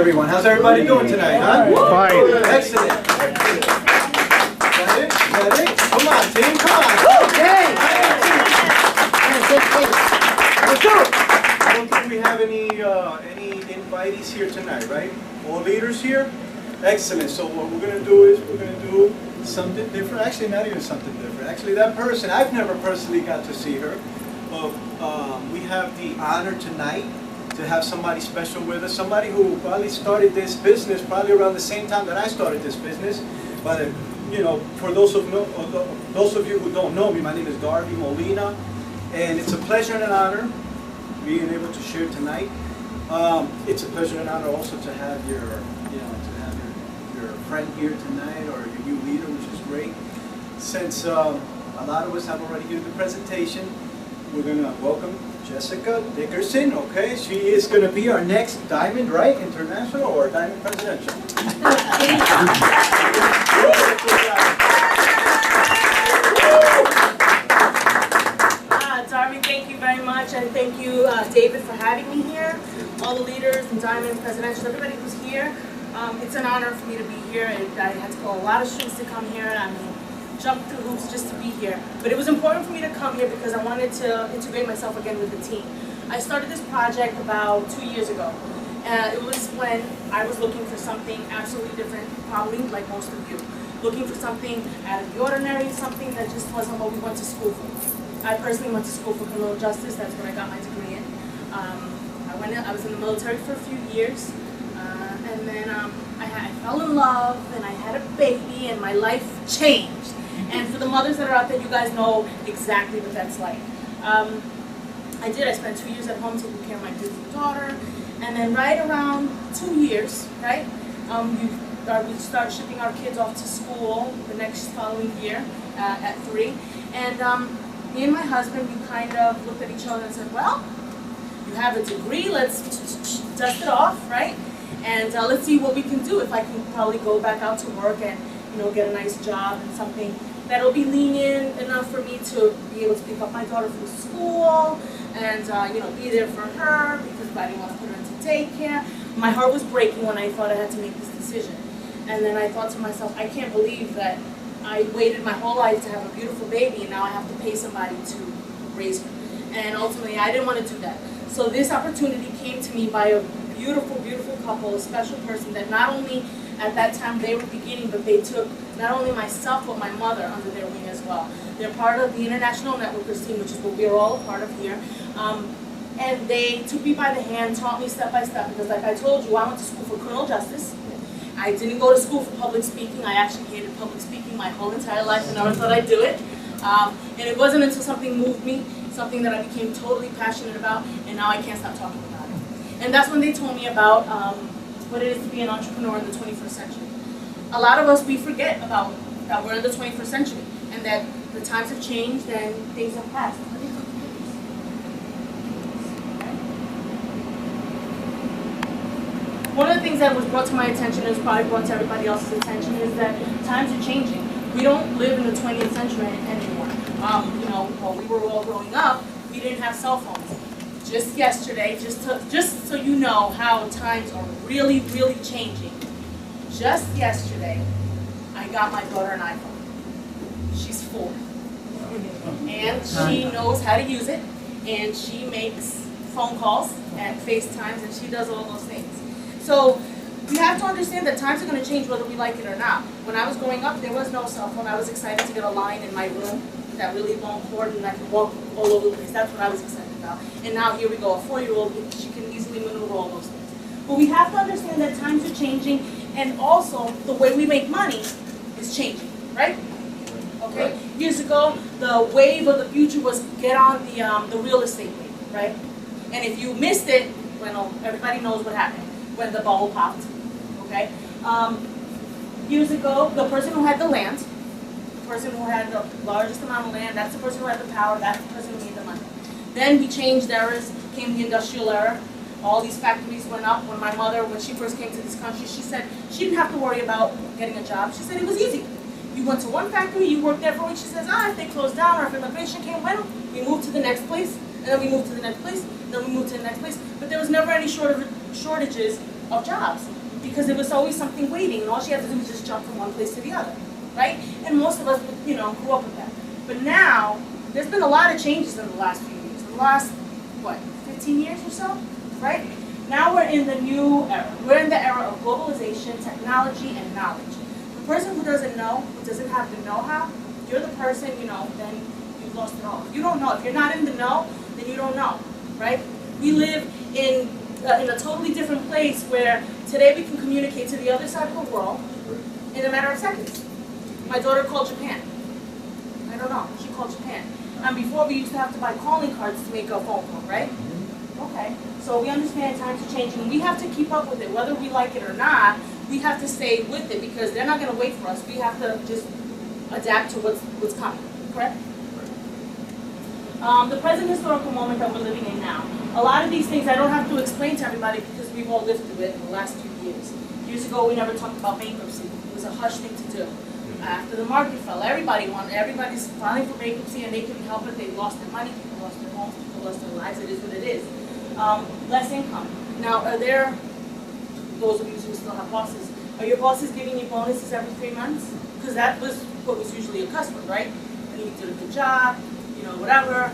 everyone. How's everybody doing tonight, huh? Fine. Excellent. Got it? Got it? Come on, team, come on. Okay. Let's go. I don't think we have any invitees here tonight, right? All leaders here? Excellent. So what we're going to do is we're going to do something different. Actually, not even something different. Actually, that person, I've never personally got to see her. But we have the honor tonight to have somebody special with us. Somebody who probably started this business probably around the same time that I started this business. But, you know, for those of you who don't know me, my name is Darby Molina. And it's a pleasure and an honor being able to share tonight. It's a pleasure and honor also to have your friend here tonight, or your new leader, which is great. Since a lot of us have already given the presentation, we're going to welcome Jessica Dickerson. Okay, she is going to be our next Diamond, right? International or Diamond Presidential? Darby, thank you very much, and thank you, David, for having me here. All the leaders and Diamond Presidential, everybody who's here. It's an honor for me to be here, and I had to go a lot of streets to come here, and I mean, jump through hoops just to be here. But it was important for me to come here because I wanted to integrate myself again with the team. I started this project about 2 years ago. It was when I was looking for something absolutely different, probably like most of you. Looking for something out of the ordinary, something that just wasn't what we went to school for. I personally went to school for criminal justice. That's what I got my degree in. I was in the military for a few years. And then I fell in love, and I had a baby, and my life changed. And for the mothers that are out there, you guys know exactly what that's like. I spent 2 years at home taking care of my beautiful daughter. And then right around 2 years, right, we start shipping our kids off to school the next following year at 3. And me and my husband, we kind of looked at each other and said, well, you have a degree, let's dust it off, right? And let's see what we can do. If I can probably go back out to work and, you know, get a nice job and something that'll be lenient enough for me to be able to pick up my daughter from school and, you know, be there for her because I didn't want to put her into daycare. My heart was breaking when I thought I had to make this decision. And then I thought to myself, I can't believe that I waited my whole life to have a beautiful baby and now I have to pay somebody to raise her. And ultimately, I didn't want to do that. So this opportunity came to me by a beautiful, beautiful couple, a special person that not only at that time they were beginning, but they took not only myself but my mother under their wing as well. They're part of the International Networkers team, which is what we're all a part of here. And they took me by the hand, taught me step by step, because like I told you, I went to school for criminal justice. I didn't go to school for public speaking. I actually hated public speaking my whole entire life and never thought I'd do it. And it wasn't until something moved me, something that I became totally passionate about, and now I can't stop talking about it. And that's when they told me about what it is to be an entrepreneur in the 21st century. A lot of us, we forget about that we're in the 21st century and that the times have changed and things have passed. One of the things that was brought to my attention, and is probably brought to everybody else's attention, is that times are changing. We don't live in the 20th century anymore. You know, while we were all growing up, we didn't have cell phones. Just yesterday, just so you know how times are really, really changing. Just yesterday, I got my daughter an iPhone. She's 4. And she knows how to use it, and she makes phone calls and FaceTimes, and she does all those things. So we have to understand that times are going to change whether we like it or not. When I was growing up, there was no cell phone. I was excited to get a line in my room, that really long cord, and I could walk all over the place. That's what I was excited about. And now here we go, a 4-year-old, she can easily maneuver all those things. But we have to understand that times are changing, and also the way we make money is changing, right? Okay? Right. Years ago, the wave of the future was get on the real estate wave, right? And if you missed it, well, everybody knows what happened when the bubble popped, okay? Years ago, the person who had the land, the person who had the largest amount of land, that's the person who had the power, that's the person who made the money. Then we changed eras, came the industrial era. All these factories went up. When my mother, when she first came to this country, she said she didn't have to worry about getting a job. She said it was easy. You went to one factory, you worked there for a week. She says, if they closed down or if immigration came, well, we moved to the next place, and then we moved to the next place, and then we moved to the next place. But there was never any shortages of jobs because there was always something waiting, and all she had to do was just jump from one place to the other, right? And most of us, grew up with that. But now, there's been a lot of changes in the last few years. In the last, 15 years or so, right? Now we're in the new era. We're in the era of globalization, technology, and knowledge. The person who doesn't know, who doesn't have the know-how, you're the person, then you've lost it all. If you don't know, if you're not in the know, then you don't know, right? We live in a totally different place where today we can communicate to the other side of the world in a matter of seconds. My daughter called Japan. I don't know, she called Japan. And before we used to have to buy calling cards to make a phone call, right? Okay, so we understand times are changing and we have to keep up with it. Whether we like it or not, we have to stay with it because they're not gonna wait for us. We have to just adapt to what's coming, correct? The present historical moment that we're living in now. A lot of these things I don't have to explain to everybody because we've all lived through it in the last few years. Years ago, we never talked about bankruptcy. It was a hush thing to do. After the market fell, everybody's filing for bankruptcy and they couldn't help it. They lost their money, people lost their homes, people lost their lives. It is what it is. Less income. Now, are there, those of you who still have bosses, are your bosses giving you bonuses every 3 months? Because that was what was usually accustomed, right? And you did a good job, whatever,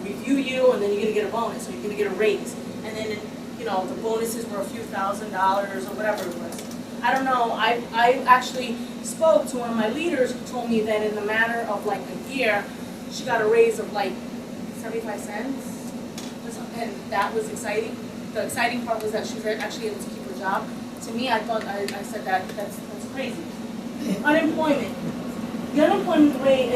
review you, and then you're going to get a bonus, or you're going to get a raise. And then, the bonuses were a few $1,000s or whatever it was. I don't know, I actually spoke to one of my leaders who told me that in the matter of like a year, she got a raise of like 75 cents. And that was exciting. The exciting part was that she was actually able to keep her job. To me, I said that's crazy. Unemployment. The unemployment rate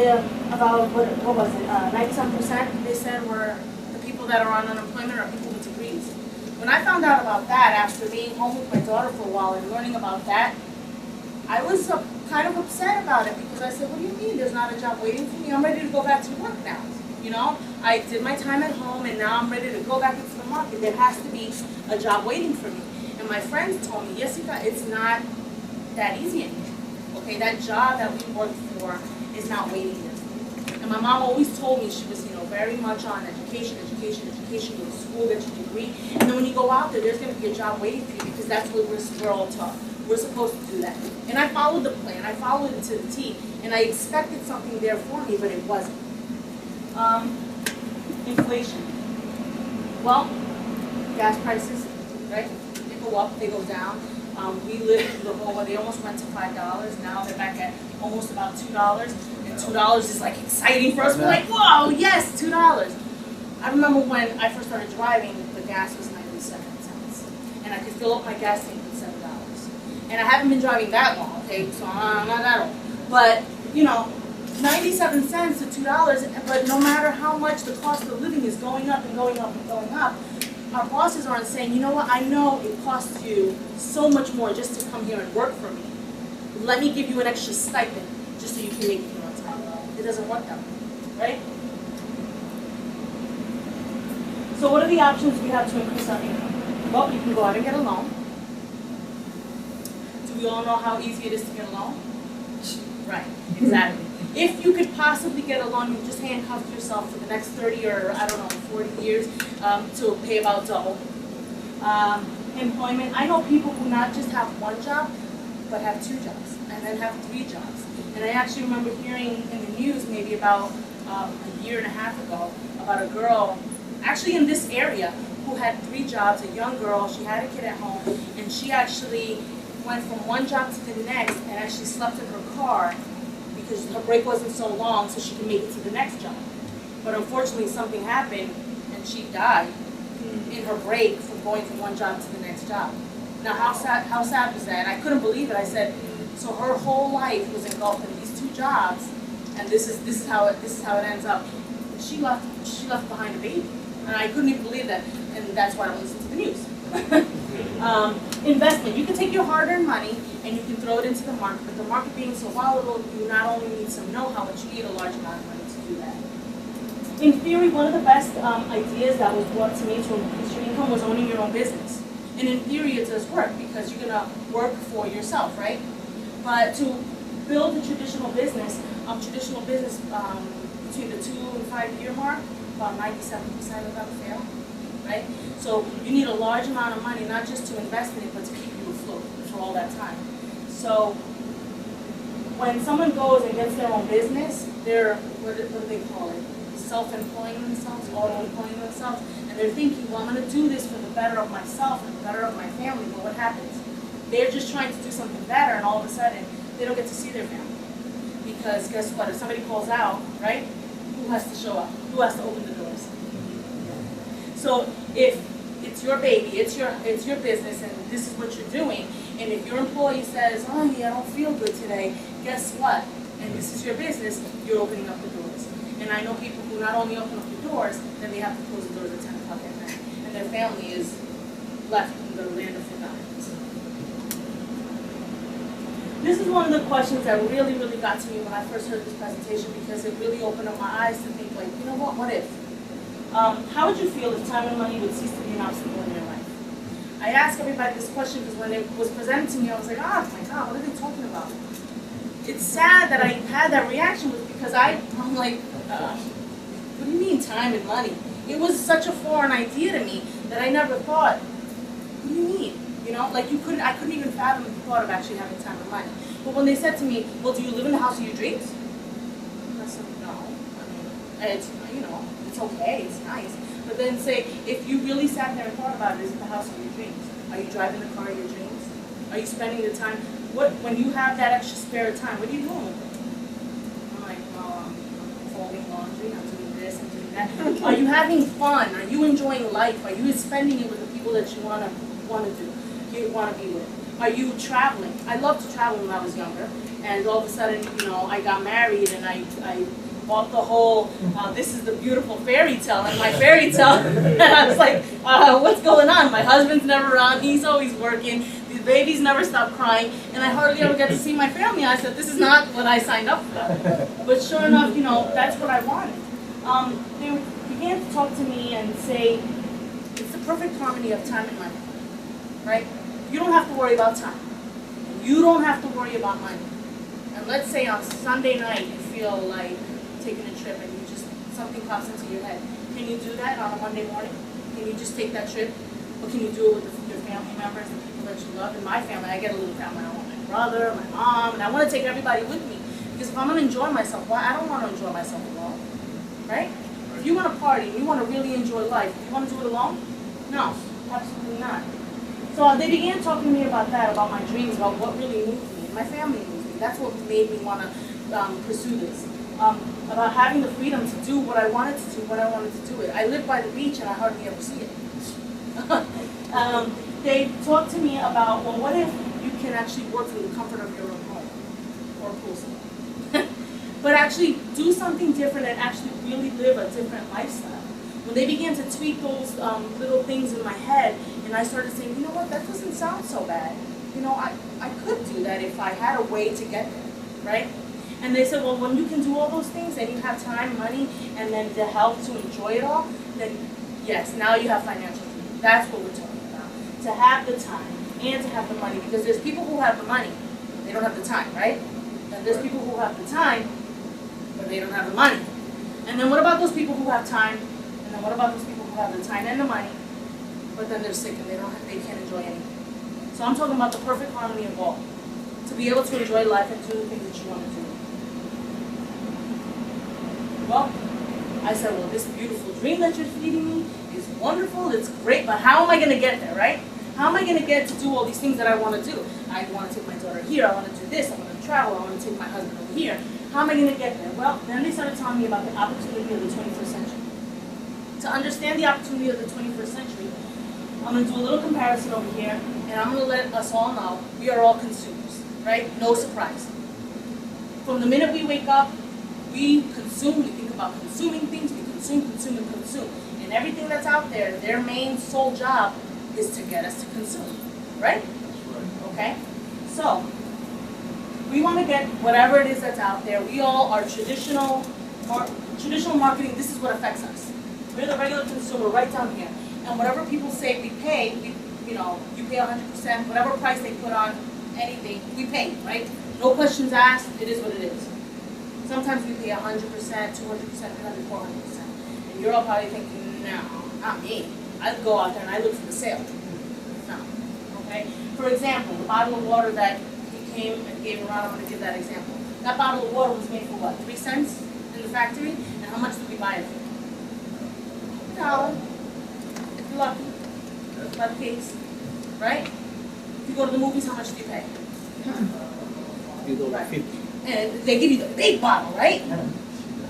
about what was it? 97%. They said were the people that are on unemployment are people with degrees. When I found out about that after being home with my daughter for a while and learning about that, I was kind of upset about it because I said, "What do you mean? There's not a job waiting for me? I'm ready to go back to work now." I did my time at home and now I'm ready to go back into the market. There has to be a job waiting for me. And my friends told me, Jessica, it's not that easy anymore. Okay, that job that we worked for is not waiting there. And my mom always told me she was, very much on education, go to school, get your degree. And then when you go out there, there's going to be a job waiting for you because that's what we're all taught. We're supposed to do that. And I followed the plan. I followed it to the T. And I expected something there for me, but it wasn't. Inflation. Well, gas prices, right? They go up, they go down. We lived through the whole where they almost went to $5. Now they're back at almost about $2. And $2 is like exciting for us. We're like, whoa, yes, $2. I remember when I first started driving, the gas was 97 cents. And I could fill up my gas tank with $7. And I haven't been driving that long, okay? So I'm not that old. But, 97 cents to $2, but no matter how much the cost of living is going up and going up and going up, our bosses aren't saying, you know what, I know it costs you so much more just to come here and work for me. Let me give you an extra stipend just so you can make it here on time. It doesn't work that way, right? So what are the options we have to increase our income? Well, you can go out and get a loan. Do we all know how easy it is to get a loan? Right, exactly. If you could possibly get a loan, you just handcuffed yourself for the next 30 or, 40 years to pay about double. Employment, I know people who not just have one job, but have 2 jobs, and then have 3 jobs. And I actually remember hearing in the news maybe about a year and a half ago about a girl, actually in this area, who had 3 jobs, a young girl, she had a kid at home, and she actually went from one job to the next and actually slept in her car because her break wasn't so long so she could make it to the next job. But unfortunately something happened and she died in her break from going from one job to the next job. Now how sad was that? And I couldn't believe it. I said, so her whole life was engulfed in these 2 jobs and this is how it ends up. She left behind a baby. And I couldn't even believe that. And that's why I don't listen to the news. Investment. You can take your hard-earned money and you can throw it into the market, but the market being so volatile, you not only need some know-how, but you need a large amount of money to do that. In theory, one of the best ideas that was brought to me to increase your income was owning your own business. And in theory, it does work because you're going to work for yourself, right? But to build a traditional business between the 2 and 5 year mark, about 97% of them fail. Right? So you need a large amount of money, not just to invest in it, but all that time. So when someone goes and gets their own business, they're, what do they call it? Self-employing themselves, auto-employing themselves, and they're thinking, well, I'm going to do this for the better of myself and the better of my family. But what happens? They're just trying to do something better, and all of a sudden, they don't get to see their family. Because guess what? If somebody calls out, right, who has to show up? Who has to open the doors? So if it's your baby, it's your business, and this is what you're doing, and if your employee says, oh, yeah, I don't feel good today, guess what? And this is your business, you're opening up the doors. And I know people who not only open up the doors, then they have to close the doors at 10 o'clock at night. And their family is left in the land of forgotten. This is one of the questions that really, really got to me when I first heard this presentation, because it really opened up my eyes to think, like, you know what if? How would you feel if time and money would cease to be an obstacle in your life? I asked everybody this question because when it was presented to me, I was like, oh my God, what are they talking about? It's sad that I had that reaction was because I'm like, what do you mean time and money? It was such a foreign idea to me that I never thought, what do you mean? You know, like I couldn't even fathom the thought of actually having time and money. But when they said to me, well, do you live in the house of your dreams? I said, no. I mean, it's, you know, it's okay, it's nice. But then say, if you really sat there and thought about it, is it the house of your dreams? Are you driving the car of your dreams? Are you spending the time? When you have that extra spare time, what are you doing with it? I'm like, well, I'm folding laundry, I'm doing this, I'm doing that. Are you having fun? Are you enjoying life? Are you spending it with the people that you want to be with? Are you traveling? I loved to travel when I was younger, and all of a sudden, you know, I got married and I bought the whole, this is the beautiful fairy tale, and my fairy tale, I was like, what's going on? My husband's never around, he's always working, the babies never stop crying, and I hardly ever get to see my family. I said, this is not what I signed up for. But sure enough, you know, that's what I wanted. They began to talk to me and say, it's the perfect harmony of time and money, right? You don't have to worry about time. You don't have to worry about money. And let's say on Sunday night you feel like taking a trip and something pops into your head. Can you do that on a Monday morning? Can you just take that trip? Or can you do it with your family members, the people that you love? In my family, I get a little family. I want my brother, my mom, and I want to take everybody with me. Because if I'm going to enjoy myself, I don't want to enjoy myself alone. Right? If you want to party, you want to really enjoy life, do you want to do it alone? No, absolutely not. So they began talking to me about that, about my dreams, about what really moved me. And my family moved me. That's what made me want to pursue this. About having the freedom to do what I wanted to do, when I wanted to do it. I live by the beach and I hardly ever see it. They talked to me about, well, what if you can actually work from the comfort of your own home or pool? But actually do something different and actually really live a different lifestyle. When they began to tweak those little things in my head, and I started saying, you know what, that doesn't sound so bad. You know, I could do that if I had a way to get there, right? And they said, well, when you can do all those things, and you have time, money, and then the health to enjoy it all, then yes, now you have financial freedom. That's what we're talking about. To have the time and to have the money, because there's people who have the money, they don't have the time, right? And there's people who have the time, but they don't have the money. And then what about those people who have time? And then what about those people who have the time and the money, but then they're sick and they can't enjoy anything? So I'm talking about the perfect harmony of all. To be able to enjoy life and do the things that you want to do. Well, I said, well, this beautiful dream that you're feeding me is wonderful, it's great, but how am I going to get there, right? How am I going to get to do all these things that I want to do? I want to take my daughter here, I want to do this, I want to travel, I want to take my husband over here. How am I going to get there? Well, then they started telling me about the opportunity of the 21st century. To understand the opportunity of the 21st century, I'm going to do a little comparison over here, and I'm going to let us all know we are all consumers, right? No surprise. From the minute we wake up, we consume, we think about consuming things, we consume. And everything that's out there, their main sole job is to get us to consume, right? Okay? So, we want to get whatever it is that's out there. We all are traditional marketing, this is what affects us. We're the regular consumer right down here. And whatever people say we pay, you pay 100%, whatever price they put on anything, we pay, right? No questions asked, it is what it is. Sometimes we pay 100%, 200%, 300%, 400%. And you're all probably thinking, no, not me. I'd go out there and I look for the sale. No, Okay? For example, the bottle of water that he came and gave around, I'm going to give that example. That bottle of water was made for what? 3 cents in the factory? And how much did we buy it for? $1. If you're lucky. By the case. Right? If you go to the movies, how much do you pay? $50. And they give you the big bottle, right?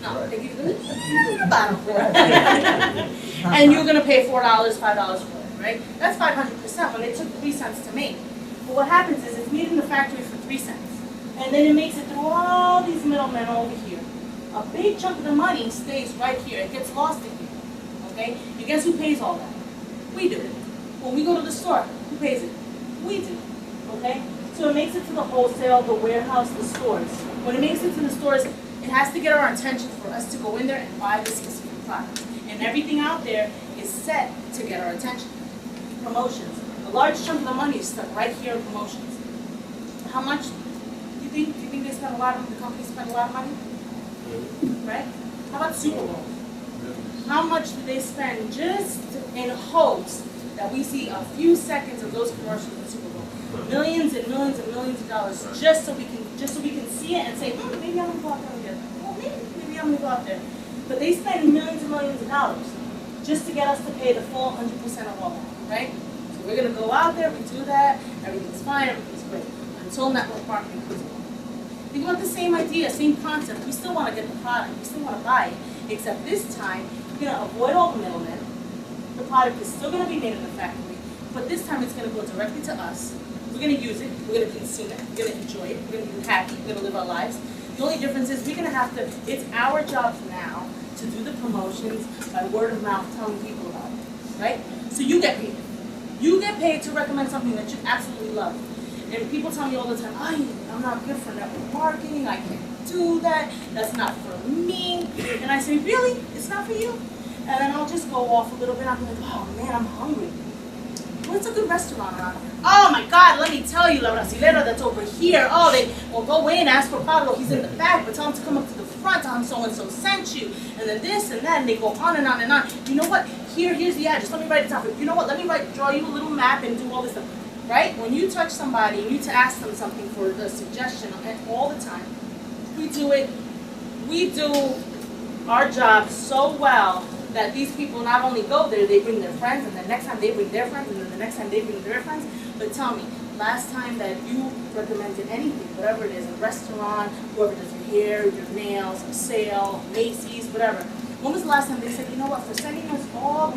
No, they give you the little bottle. And you're going to pay $4, $5 for it, right? That's 500%, but it took 3 cents to make. But what happens is it's made in the factory for 3 cents. And then it makes it through all these middlemen over here. A big chunk of the money stays right here. It gets lost in here. Okay? And guess who pays all that? We do. When we go to the store, who pays it? We do. Okay? So it makes it to the wholesale, the warehouse, the stores. When it makes it to the stores, it has to get our attention for us to go in there and buy the specific product. And everything out there is set to get our attention. Promotions. A large chunk of the money is stuck right here in promotions. How much do you think they spend a lot of, the company spend a lot of money? Right? How about Super Bowl? How much do they spend just in hopes that we see a few seconds of those commercials in Super Bowl? Millions and millions and millions of dollars just so we can see it and say, maybe I'm gonna go out there and get it. Well, maybe I'm gonna go out there. But they spend millions and millions of dollars just to get us to pay the full 100% of all that, right? So we're gonna go out there, we do that, everything's fine, everything's great, until network marketing comes along. Think about the same idea, same concept. We still want to get the product, we still want to buy it, except this time we're going to avoid all the middlemen. The product is still going to be made in the factory, but this time it's going to go directly to us. We're going to use it, we're going to consume it, we're going to enjoy it, we're going to be happy, we're going to live our lives. The only difference is we're going to have to, it's our job now to do the promotions by word of mouth, telling people about it, right? So you get paid. You get paid to recommend something that you absolutely love. And people tell me all the time, I'm not good for network marketing, I can't do that, that's not for me. And I say, really? It's not for you? And then I'll just go off a little bit, I'll be like, oh man, I'm hungry. What's a good restaurant around here? Oh my God, let me tell you, La Brasilera that's over here. Oh, they will go in, ask for Pablo, he's in the back, but tell him to come up to the front, tell him so-and-so sent you. And then this and that, and they go on and on and on. You know what? Here's the address, let me write it down. You know what? Let me draw you a little map and do all this stuff. Right? When you touch somebody, you need to ask them something for a suggestion, and all the time. We do it. We do our job so well that these people not only go there, they bring their friends, and the next time they bring their friends, and then the next time they bring their friends. But tell me, last time that you recommended anything, whatever it is, a restaurant, whoever does your hair, your nails, a sale, Macy's, whatever. When was the last time they said, you know what, for sending us all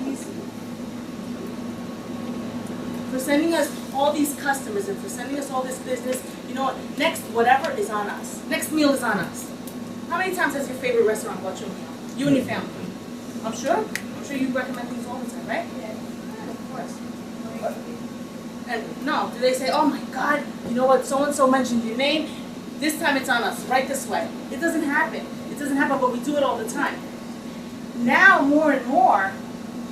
these customers and for sending us all this business, you know what, next whatever is on us. Next meal is on us. How many times has your favorite restaurant bought you a meal? You and your family. I'm sure you recommend things all the time, right? Yeah, of course. And no, do they say, oh my God, you know what, so-and-so mentioned your name, this time it's on us, right this way. It doesn't happen. It doesn't happen, but we do it all the time. Now, more and more,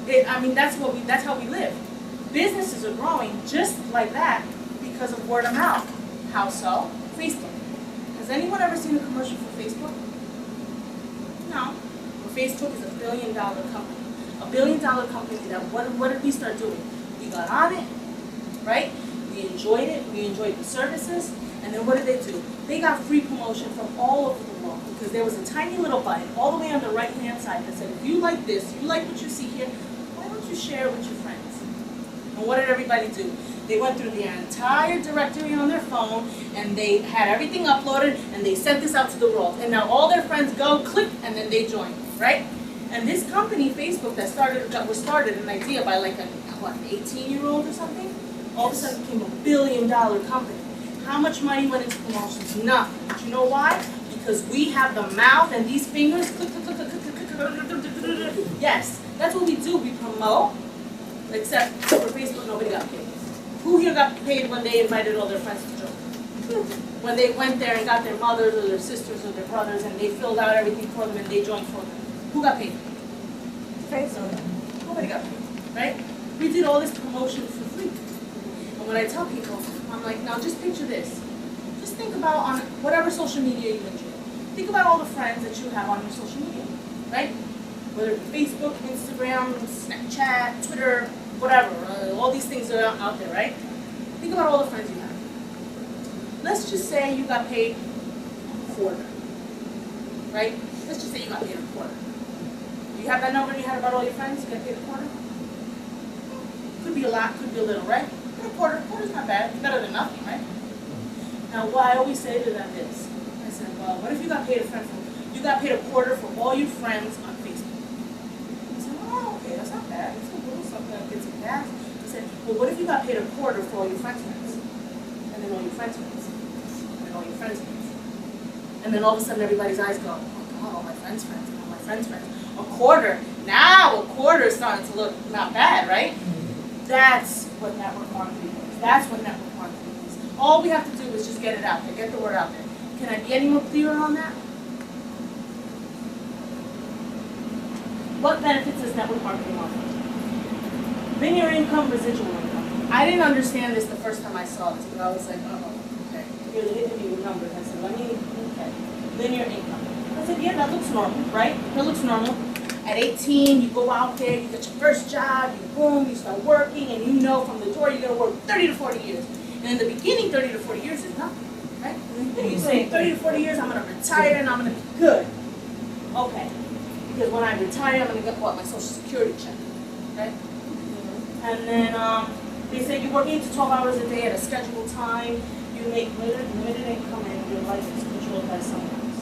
that's how we live. Businesses are growing just like that because of word of mouth. How so? Facebook. Has anyone ever seen a commercial for Facebook? No. Well, Facebook is $1 billion company. $1 billion company that what did we start doing? We got on it, right? We enjoyed it. We enjoyed the services. And then what did they do? They got free promotion from all over the world because there was a tiny little button all the way on the right-hand side that said, if you like this, you like what you see here, why don't you share it with your friends? And what did everybody do? They went through the entire directory on their phone and they had everything uploaded and they sent this out to the world. And now all their friends go, click, and then they join, right? And this company, Facebook, that was started an idea by like an 18-year-old or something, all of a sudden became $1 billion company. How much money went into promotions? Nothing. But you know why? Because we have the mouth and these fingers, click, click, click, click, click, click, click, click. Yes, that's what we do. We promote. Except for Facebook, nobody got paid. Who here got paid when they invited all their friends to join? When they went there and got their mothers or their sisters or their brothers and they filled out everything for them and they joined for them? Who got paid? Facebook. Nobody got paid, right? We did all this promotion for free. And when I tell people, I'm like, now just picture this. Just think about on whatever social media you enjoy. Think about all the friends that you have on your social media, right? Whether it be Facebook, Instagram, Snapchat, Twitter, whatever, all these things are out there, right? Think about all the friends you have. Let's just say you got paid a quarter, right? Let's just say you got paid a quarter. Do you have that number in your head about all your friends? You got paid a quarter? Could be a lot, could be a little, right? But a quarter's not bad. It's better than nothing, right? Now, what I always say to them is, I said, well, what if you got paid you got paid a quarter for all your friends on Facebook? I said, oh, okay, that's not bad. It's a little something that gets some gas. I said, well, what if you got paid a quarter for all your friends' friends? And then all your friends' friends? And then all your friends' friends? And then all of a sudden everybody's eyes go, oh God, all my friends' friends, and all my friends' friends. A quarter. Now a quarter is starting to look not bad, right? That's what network marketing is. That's what network marketing is. All we have to do is just get it out there, get the word out there. Can I be any more clearer on that? What benefits does network marketing offer? Linear income, residual income. I didn't understand this the first time I saw this, but I was like, oh, okay. You're hitting me with numbers. I said, okay. Linear income. I said, yeah, that looks normal, right? That looks normal. At 18, you go out there, you get your first job, you boom, you start working, and you know from the door you're going to work 30 to 40 years. And in the beginning, 30 to 40 years is nothing, right? And you say, 30 to 40 years, I'm going to retire and I'm going to be good. Okay. Because when I retire, I'm going to get what? My Social Security check, right? And then they say you work 8 to 12 hours a day at a scheduled time, you make limited income, and your life is controlled by someone else.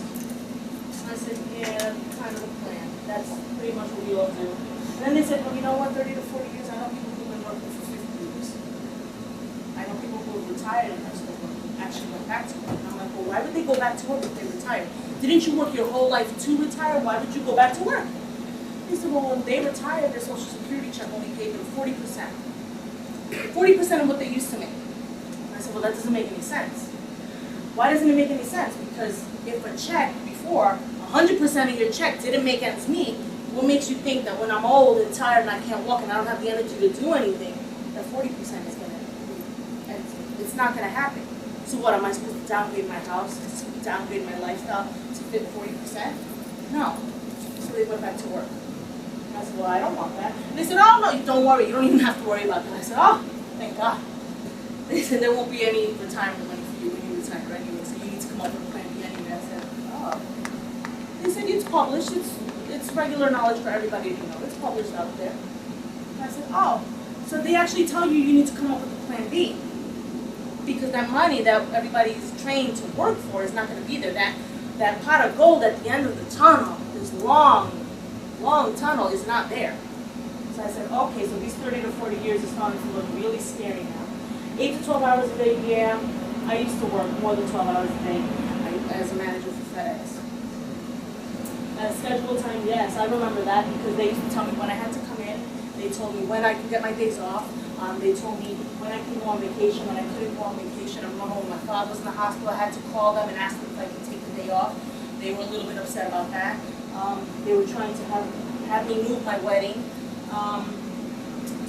I said, yeah, kind of the plan. That's pretty much what we all do. And then they said, well, you know what, 30 to 40 years, I know people who've been working for 50 years. I know people who have retired and are still working, actually went back to work. And I'm like, well, why would they go back to work if they retired? Didn't you work your whole life to retire? Why would you go back to work? They said, well, when they retired, their Social Security check only paid them 40%. 40% of what they used to make. I said, well, that doesn't make any sense. Why doesn't it make any sense? Because if a check before, 100% of your check didn't make ends meet, what makes you think that when I'm old and tired and I can't walk and I don't have the energy to do anything, that 40% is going to, it's not going to happen. So what, am I supposed to downgrade my house, downgrade my lifestyle to fit 40%? No. So they went back to work. And I said, well, I don't want that. And they said, oh, no, don't worry. You don't even have to worry about that. I said, oh, thank God. They said, there won't be any retirement money for you when you retire anyway, so you need to come up with a plan B anyway. I said, oh. They said, it's published. It's regular knowledge for everybody to know. It's published out there. And I said, oh. So they actually tell you need to come up with a plan B. Because that money that everybody's trained to work for is not going to be there. That pot of gold at the end of the tunnel, this long tunnel, is not there. So I said, okay, so these 30 to 40 years is starting to look really scary now. 8 to 12 hours a day, yeah. I used to work more than 12 hours a day as a manager for FedEx. At scheduled time, yes, I remember that because they used to tell me when I had to come in. They told me when I could get my days off. They told me when I could go on vacation, when I couldn't go on vacation. I remember when my father was in the hospital, I had to call them and ask them if I could take the day off. They were a little bit upset about that. They were trying to have me move my wedding.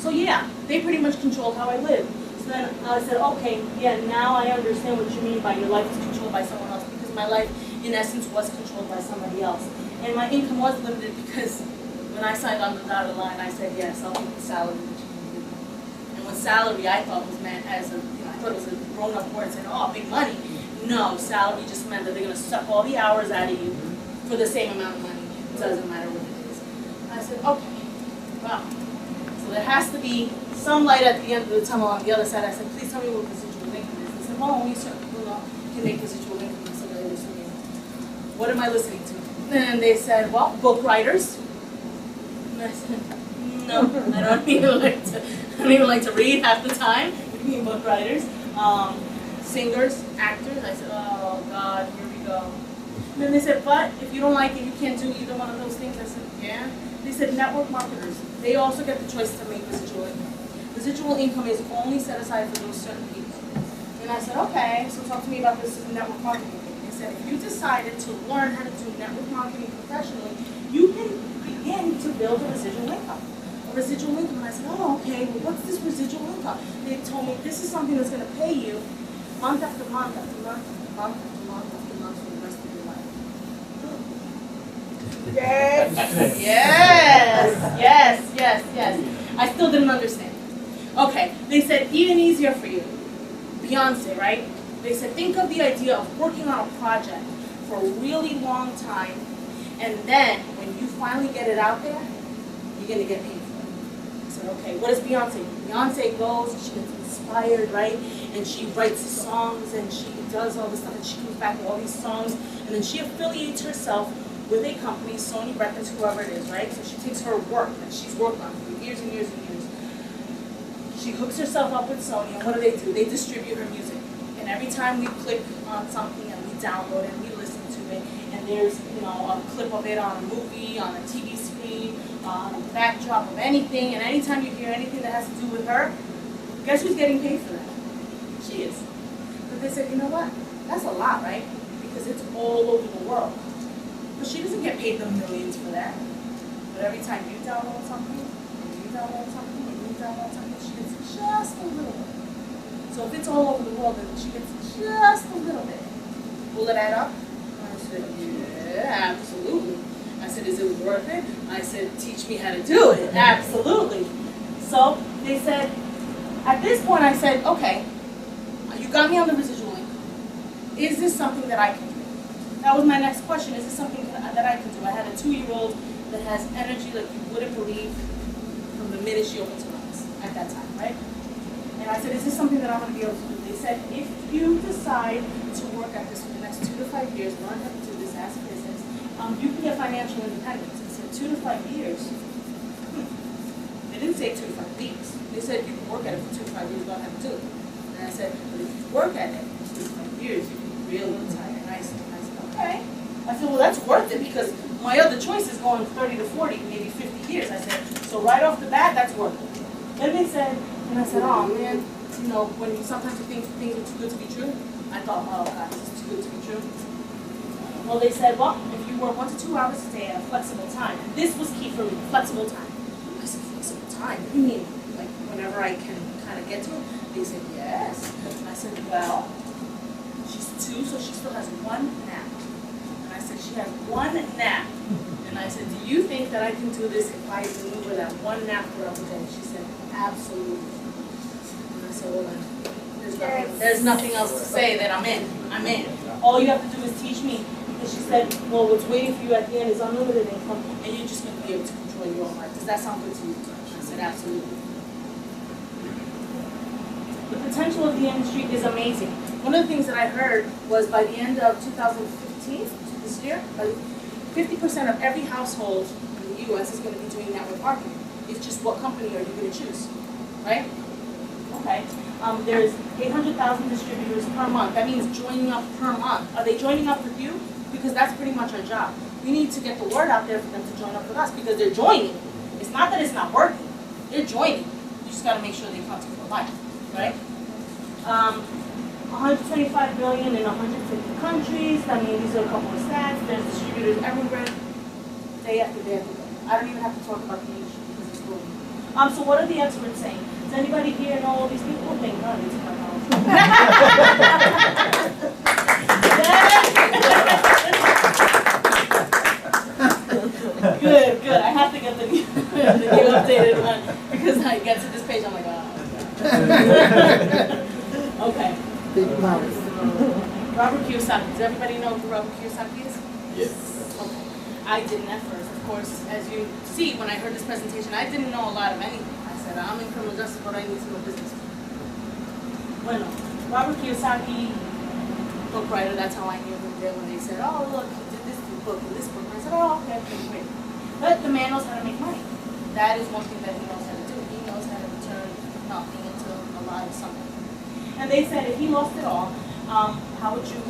So yeah, they pretty much controlled how I lived. So then I said, okay, yeah, now I understand what you mean by your life is controlled by someone else, because my life, in essence, was controlled by somebody else. And my income was limited because when I signed on the dotted line, I said, yes, I'll take the salary. And when salary I thought was meant as a, I thought it was a grown-up word, saying, oh, big money. No, salary just meant that they're going to suck all the hours out of you for the same amount of money. It doesn't matter what it is. And I said, okay, wow. So there has to be some light at the end of the tunnel on the other side. I said, please tell me what residual income is. They said, well, only certain people can make residual income. I said, what am I listening to? And they said, well, book writers. And I said, no, I don't even like to read half the time. What do you mean book writers? Singers, actors. I said, oh God, here we go. And then they said, but if you don't like it, you can't do either one of those things. I said, yeah. They said network marketers. They also get the choice to make residual income. Residual income is only set aside for those certain people. And I said, okay, so talk to me about this network marketing thing. They said, if you decided to learn how to do network marketing professionally, you can begin to build a residual income. A residual income. And I said, oh, okay, well, what's this residual income? They told me this is something that's going to pay you month after month after month after month after month after month for the rest of your life. Yes, yes, yes, yes, yes. I still didn't understand. Okay, they said even easier for you. Beyonce, right? They said, think of the idea of working on a project for a really long time, and then when you finally get it out there, you're gonna get paid for it. I said, okay, what is Beyonce? Beyonce goes, she gets inspired, right? And she writes songs, and she does all this stuff, and she comes back with all these songs, and then she affiliates herself with a company, Sony Records, whoever it is, right? So she takes her work that she's worked on for years and years and years. She hooks herself up with Sony, and what do? They distribute her music. And every time we click on something and we download it and we listen to it, and there's, you know, a clip of it on a movie, on a TV screen, on a backdrop of anything, and anytime you hear anything that has to do with her, guess who's getting paid for that? She is. But they said, you know what? That's a lot, right? Because it's all over the world. But she doesn't get paid the millions for that. But every time you download something, and you download something, and you download something, she gets just a little bit. So if it's all over the world, then she gets just a little bit. Will it add up? I said, yeah, absolutely. I said, is it worth it? I said, teach me how to do it. Absolutely. So they said, at this point I said, okay, you got me on the residual income. Is this something that I can do? That was my next question. Is this something that I can do? I had a 2-year-old that has energy like you wouldn't believe from the minute she opens her eyes at that time, right? And I said, is this something that I'm going to be able to do? They said, if you decide to work at this for the next 2 to 5 years, learn how to do this as a business, you can get financial independence. They said 2 to 5 years. They didn't say 2 to 5 weeks. They said you can work at it for 2 to 5 years, learn how to do it. And I said, but if you work at it for 2 to 5 years, you can really retire. And I said, okay. I said, well, that's worth it because my other choice is going 30 to 40, maybe 50 years. I said, so right off the bat, that's worth it. Then they said, and I said, oh man, you know, when you sometimes you think things are too good to be true, I thought, oh God, this is too good to be true. Well, they said, well, if you work 1 to 2 hours a day at a flexible time, and this was key for me, flexible time. I said, flexible time? What do you mean? Like whenever I can kind of get to it? They said, yes. I said, well, she's 2, so she still has 1 nap. And I said, she has 1 nap. And I said, do you think that I can do this if I maneuver that 1 nap throughout the day? She said, absolutely. And I said, well then, there's nothing else to say that I'm in. I'm in. All you have to do is teach me. And she said, well, what's waiting for you at the end is unlimited income, and you're just going to be able to control your own life. Does that sound good to you? I said, absolutely. The potential of the industry is amazing. One of the things that I heard was by the end of 2015, this year, 50% of every household in the U.S. is going to be doing network marketing. It's just what company are you going to choose, right? Okay. There's 800,000 distributors per month. That means joining up per month. Are they joining up with you? Because that's pretty much our job. We need to get the word out there for them to join up with us because they're joining. It's not that it's not working. They're joining. You just got to make sure they come to for life, right? 125 billion in 150 countries. I mean, these are a couple of stats. There's distributors everywhere, day after day after day. I don't even have to talk about the industry because it's growing. So what are the experts saying? Does anybody here know all these people? Thank God it's my mouth. Good, good. I have to get the new updated one because I get to this page, I'm like, oh. Okay. Robert Kiyosaki. Does everybody know who Robert Kiyosaki is? Yes. Okay. I didn't at first. Of course, as you see, when I heard this presentation, I didn't know a lot of anything. I said, I'm in criminal justice, but I need to know business. Bueno, Robert Kiyosaki, book writer, that's how I knew him there when they said, oh, look, he did this book and this book. And I said, oh, okay, great. But the man knows how to make money. That is one thing that he knows how to do. He knows how to turn nothing into a lot of something. And they said, if he lost it all, how would you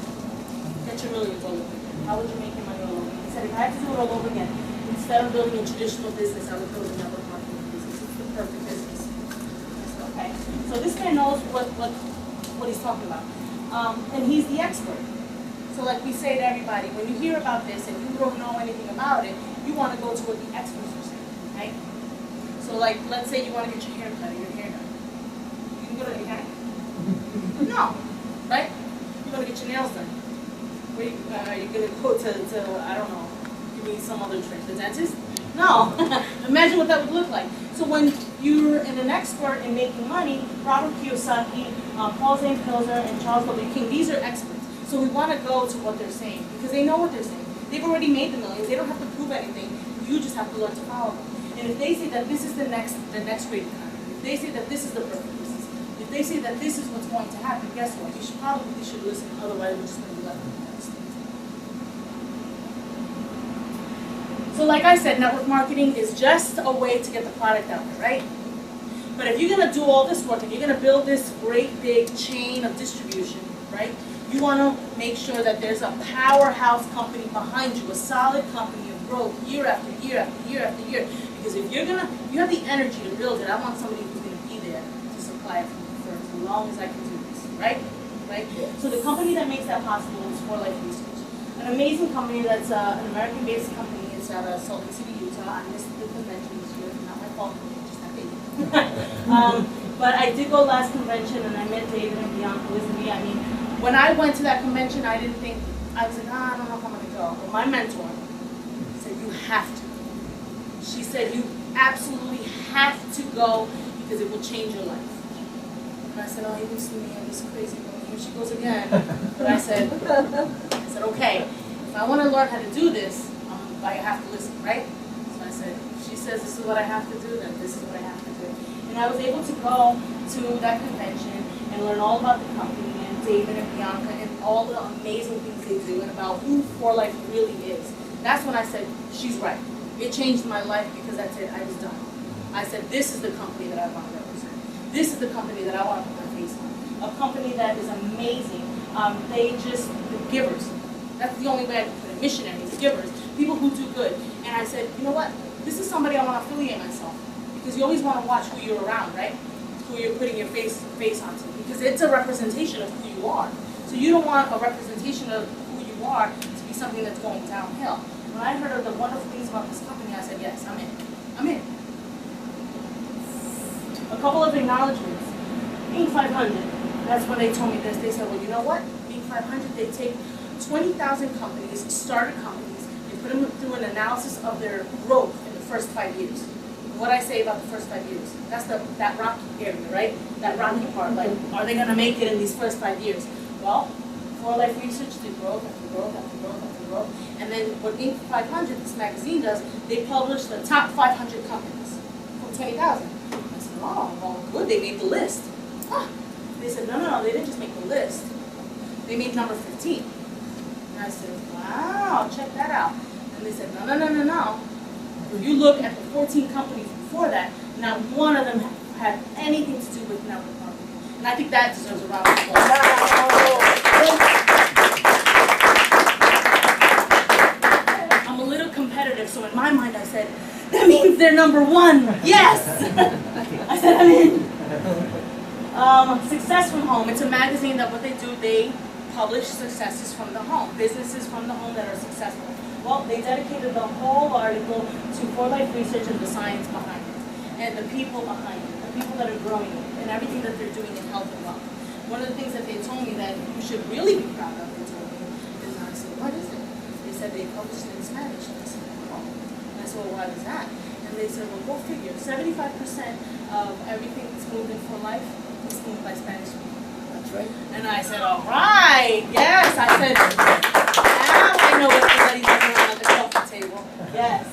get your millions all over again? How would you make your money all over again? He said, if I had to do it all over again, instead of building a traditional business, I would build a network marketing business. It's the perfect business. I said, okay. So this man knows what he's talking about. And he's the expert. So like we say to everybody, when you hear about this and you don't know anything about it, you want to go to what the experts are saying, right? So like, let's say you want to get your hair cut or your hair done. You can go to the mechanic? No, right? You're going to get your nails done. Where are you going to go to, I don't know, give me some other trick, the dentist? No. Imagine what that would look like. So when you're an expert in making money, Robert Kiyosaki Paul James Pilzer and Charles W. King, these are experts. So we want to go to what they're saying because they know what they're saying. They've already made the millions. They don't have to prove anything. You just have to learn to follow them. And if they say that this is the next great economy, if they say that this is the perfect business, if they say that this is what's going to happen, guess what? You should listen. Otherwise, we're just going to be left in the dust. So like I said, network marketing is just a way to get the product out there, right? But if you're going to do all this work and you're going to build this great big chain of distribution, right? You want to make sure that there's a powerhouse company behind you, a solid company of growth year after year after year after year. Because if you have the energy to build it, I want somebody who's going to be there to supply it for as long as I can do this, right? Right? So the company that makes that possible is For Life Research, an amazing company that's an American-based company. It's out of Salt Lake City, Utah. I missed the convention this year. Not my fault. Just not big. But I did go last convention, and I met David and Bianca with me. I mean, when I went to that convention, I didn't think, I was like, I don't know if I'm going to go. But my mentor said, you have to. She said, you absolutely have to go because it will change your life. And I said, oh, you can see me, I'm this crazy woman. Here she goes again. But I said, okay, if I want to learn how to do this, I have to listen, right? So I said, she says this is what I have to do, then this is what I have to do. And I was able to go to that convention and learn all about the company and David and Bianca and all the amazing things they do and about who For Life really is. That's when I said, she's right. It changed my life because that's it, I was done. I said, this is the company that I want to represent. This is the company that I want to put my face on. A company that is amazing. The givers. That's the only way I can put it. Missionaries, givers, people who do good. And I said, you know what? This is somebody I want to affiliate myself. Because you always want to watch who you're around, right? Who you're putting your face onto. Because it's a representation of who you are. So you don't want a representation of who you are to be something that's going downhill. When I heard of the wonderful things about this company, I said, yes, I'm in. I'm in. A couple of acknowledgments. Inc. 500, that's when they told me this. They said, well, you know what? Inc. 500, they take 20,000 companies, started companies, they put them through an analysis of their growth in the first 5 years. What I say about the first 5 years, that's that rocky area, right? That rocky part, like, are they going to make it in these first 5 years? Well, For Life Research did growth after growth after growth after growth. And then what Inc. 500, this magazine does, they publish the top 500 companies from 20,000. I said, oh, well, good, they made the list. Ah. They said, no, they didn't just make the list. They made number 15. And I said, wow, check that out. And they said, no. If you look at the 14 companies before that, not one of them had anything to do with network marketing. And I think that deserves a round of applause. I'm a little competitive, so in my mind I said, that means they're number one. Yes! I said, I'm in. Success from Home. It's a magazine that what they do, they publish successes from the home, businesses from the home that are successful. Well, they dedicated the whole article to For Life Research and the science behind it, and the people behind it, the people that are growing it, and everything that they're doing in health and wealth. One of the things that they told me that you should really be proud of, they told me, is I said, what is it? They said they published it in Spanish. And I said, oh. And I said, well, why was that? And they said, well, go figure. 75% of everything that's moved in For Life is moved by Spanish people. That's right. And I said, all right, yes. I said, now I know what everybody's doing around the coffee table. Yes.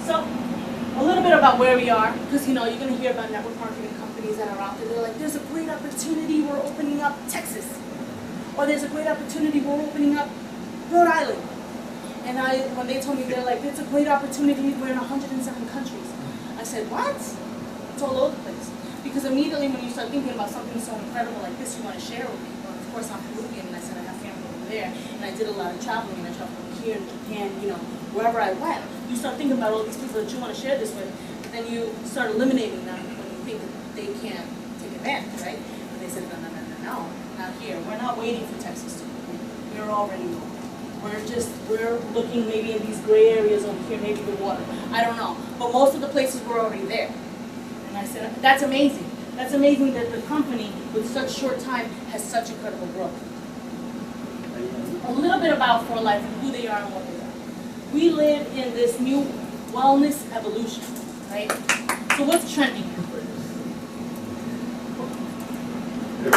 So, a little bit about where we are, because you're going to hear about network marketing companies that are out there. They're like, there's a great opportunity, we're opening up Texas. Or there's a great opportunity, we're opening up Rhode Island. And when they told me, they're like, it's a great opportunity, we're in 107 countries. I said, what? It's all over the place. Because immediately when you start thinking about something so incredible like this, you want to share with people. And of course, I'm Peruvian, and I said I have family over there. And I did a lot of traveling, and I traveled over here in Japan, wherever I went. You start thinking about all these people that you want to share this with, but then you start eliminating them when you think that they can't take advantage, right? And they said, no, not here. We're not waiting for Texas to open. We're already open. We're looking maybe in these gray areas over here, maybe the water. I don't know. But most of the places were already there. And I said, that's amazing. That's amazing that the company, with such short time, has such incredible growth. A little bit about For Life and who they are and what they are. We live in this new wellness evolution, right? So what's trending? So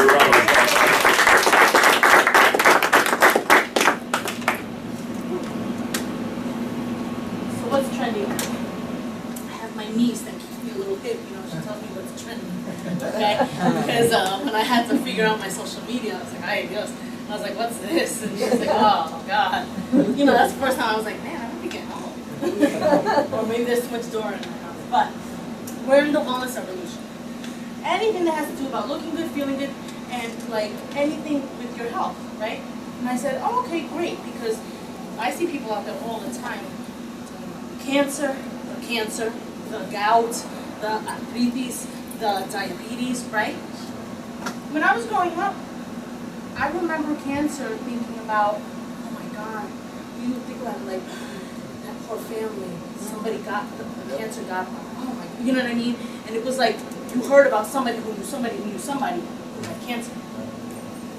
what's trending? I have my niece that keeps me a little hip, you know, she tells me what's trending, okay? Because when I had to figure out my social media, I was like, ay Dios. I was like, what's this? And she was like, oh God. You know, that's the first time I was like, man, I really get home. Or maybe there's too much door in my house. But we're in the wellness revolution. Anything that has to do about looking good, feeling good, and like anything with your health, right? And I said, oh, okay, great, because I see people out there all the time. Cancer, the gout, the arthritis, the diabetes, right? When I was growing up, I remember cancer thinking about, oh my God, you think about it like, that poor family, somebody got, the cancer got them, oh my, you know what I mean? And it was like, you heard about somebody who knew somebody who knew somebody who had cancer.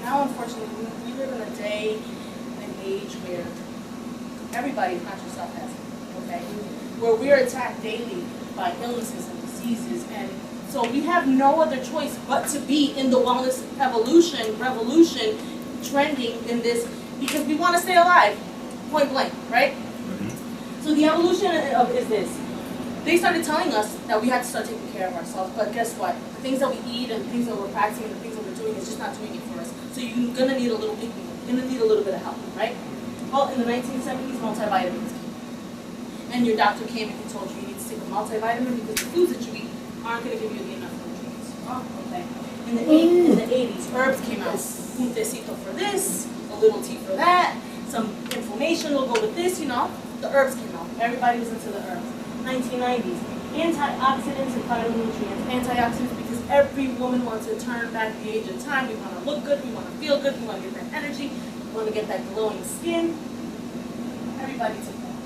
Now, unfortunately, we live in a day, in an age where everybody, not yourself, has it, okay? Where we're attacked daily by illnesses and diseases, and so we have no other choice but to be in the wellness revolution, trending in this, because we want to stay alive, point blank, right? So the evolution is this. They started telling us that we had to start taking care of ourselves, but guess what? The things that we eat and the things that we're practicing and the things that we're doing is just not doing it for us. So you're going to need a little bit, you're going to need a little bit of help, right? Well, in the 1970s, multivitamins came. And your doctor came and he told you need to take a multivitamin because the foods that you eat aren't going to give you the enough nutrients. Oh, okay. In the 80s, herbs came out. Un tecito for this, a little tea for that, some inflammation will go with this, you know. The herbs came out. Everybody was into the herbs. 1990s, antioxidants and phytonutrients. Antioxidants because every woman wants to turn back the age of time. We want to look good, we want to feel good, we want to get that energy, we want to get that glowing skin. Everybody took that.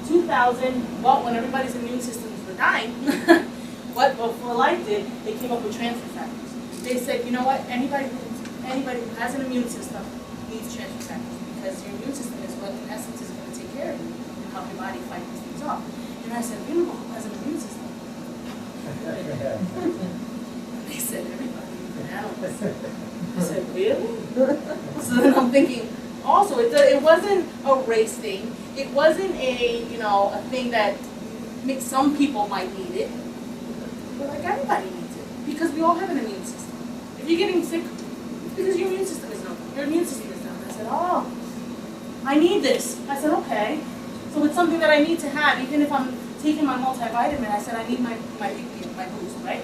2000, well, when everybody's immune systems were dying, what For Life did, they came up with transfer factors. They said, you know what, anybody who has an immune system needs transfer factors because your immune system is what in essence is going to take care of you and help your body fight these things off. And I said, you know who has an immune system? They said, everybody, even animals. I said, really? So then I'm thinking, also, it wasn't a race thing. It wasn't a, a thing that some people might need it. But like everybody needs it. Because we all have an immune system. If you're getting sick, it's because your immune system is down. Your immune system is down. I said, oh, I need this. I said, okay. So it's something that I need to have, even if I'm taking my multivitamin. I said, I need my boost, right?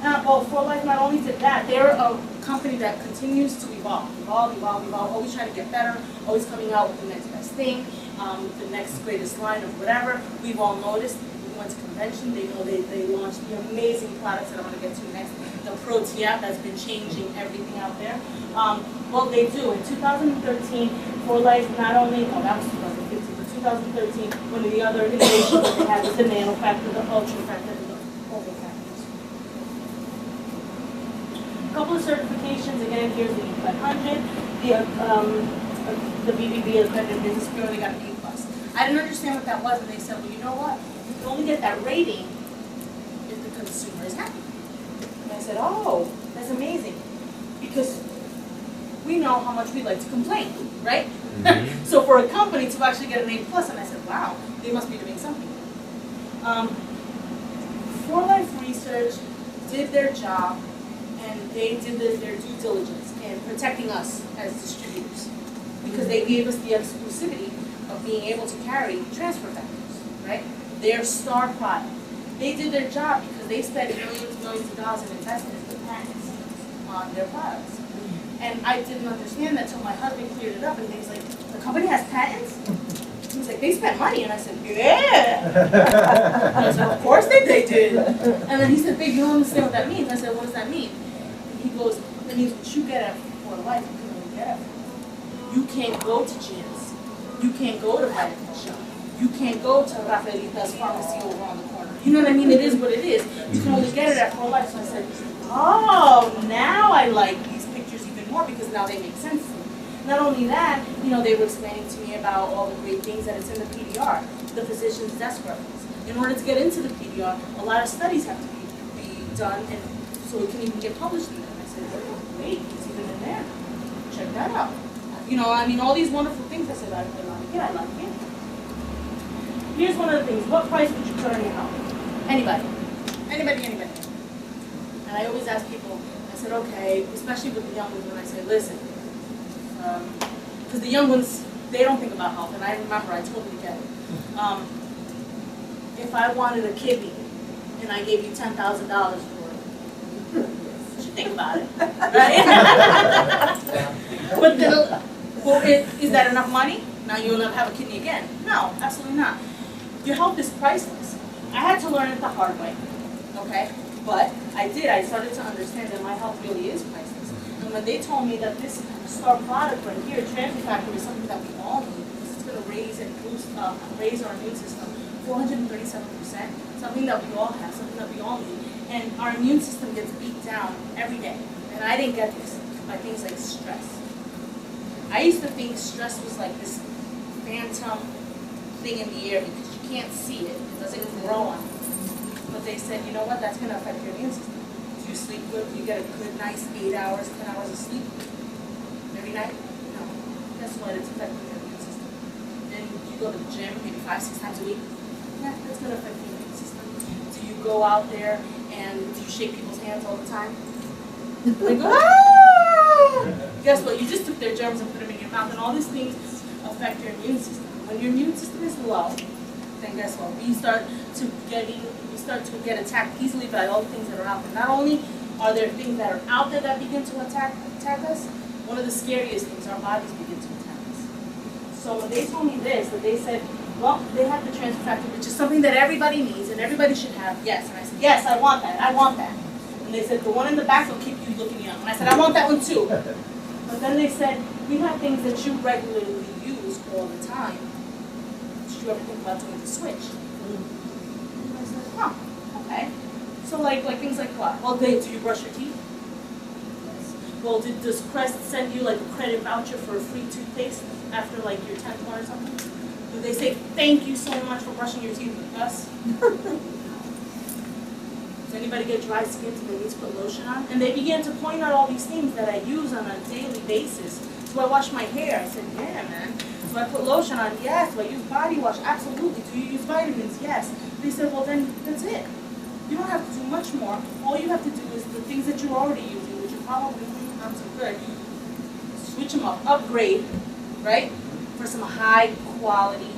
Well, For Life not only did that, they're a company that continues to evolve, always trying to get better, always coming out with the next best thing, the next greatest line of whatever. We've all noticed. We went to convention. They know they launched the amazing products that I'm going to get to next. The Protea that's been changing everything out there. Well, they do. In 2013, For Life not only, that was 2015, but 2013, one of the other innovations that they had was the nano factor, the ultra factor, and the over factors. A couple of certifications. Again, here's the E500, the BBB accredited business bureau. They got an A+. I didn't understand what that was, and they said, well, you know what? You can only get that rating if the consumer is happy. And I said, oh, that's amazing, because we know how much we like to complain, right? Mm-hmm. So for a company to actually get an A+, and I said, wow, they must be doing something. For Life Research did their job, and they did their due diligence in protecting us as distributors, because they gave us the exclusivity of being able to carry transfer factors, right? Their star product. They did their job because they spent millions of dollars in investments with patents on their products. And I didn't understand that until my husband cleared it up, and he was like, the company has patents? He was like, they spent money. And I said, yeah. And I said, of course they did. And then he said, babe, you don't understand what that means. I said, what does that mean? And he goes, it means what you get at For Life, you can only get at. You can't go to gyms. You can't go to Vitamin Shop. You can't go to Rafaelita's pharmacy over on the corner. You know what I mean? It is what it is. You can only get it at For Life. So I said, oh, now I like these pictures even more because now they make sense to me. Not only that, they were explaining to me about all the great things that it's in the PDR, the physician's desk reference. In order to get into the PDR, a lot of studies have to be done, and so it can even get published in there. said, wait, it's even in there. Check that out. You know, I mean, all these wonderful things. I said, I like it, I like it. Here's one of the things. What price would you put on your house? Anybody. Anybody. And I always ask people, I said, okay, especially with the young ones, when I say, listen, because the young ones, they don't think about health, and I remember, I totally get it. If I wanted a kidney, and I gave you $10,000 for it, you should think about it, right? But then, well, is that enough money? Now you'll never have a kidney again. No, absolutely not. Your health is priceless. I had to learn it the hard way, okay? But I did. I started to understand that my health really is priceless. And when they told me that this star product right here, transfer factor, is something that we all need, because it's going to raise and boost, raise our immune system 437%, something that we all have, something that we all need. And our immune system gets beat down every day. And I didn't get this by things like stress. I used to think stress was like this phantom thing in the air because you can't see it. It doesn't grow on you. But they said, you know what, that's going to affect your immune system. Do you sleep good? Do you get a good, nice 8 hours, 10 hours of sleep every night? No. Guess what? It's affecting your immune system. Then you go to the gym maybe 5-6 times a week. Yeah, that's going to affect your immune system. Do you go out there and do you shake people's hands all the time? They go, ah! Guess what? You just took their germs and put them in your mouth, and all these things affect your immune system. When your immune system is low, then guess what? We start to get attacked easily by all the things that are out there. Not only are there things that are out there that begin to attack us, one of the scariest things, our bodies begin to attack us. So when they told me this, that they said, well, they have the transfer factor, which is something that everybody needs and everybody should have. Yes, and I said, yes, I want that. I want that. And they said, the one in the back will keep you looking young. And I said, I want that one too. But then they said, we have things that you regularly use all the time. Did you ever think about doing the switch? And I said, huh, okay. So like things like what? Well, do you brush your teeth? Yes. Well, does Crest send you like a credit voucher for a free toothpaste after like your 10th one or something? Do they say, thank you so much for brushing your teeth with us? Does anybody get dry skin so they need to put lotion on? And they began to point out all these things that I use on a daily basis. Do I wash my hair? I said, yeah, man. Do I put lotion on? Yes. Do I use body wash? Absolutely. Do you use vitamins? Yes. They said, well, then that's it. You don't have to do much more. All you have to do is the things that you're already using, which are probably not so good, switch them up, upgrade, right, for some high quality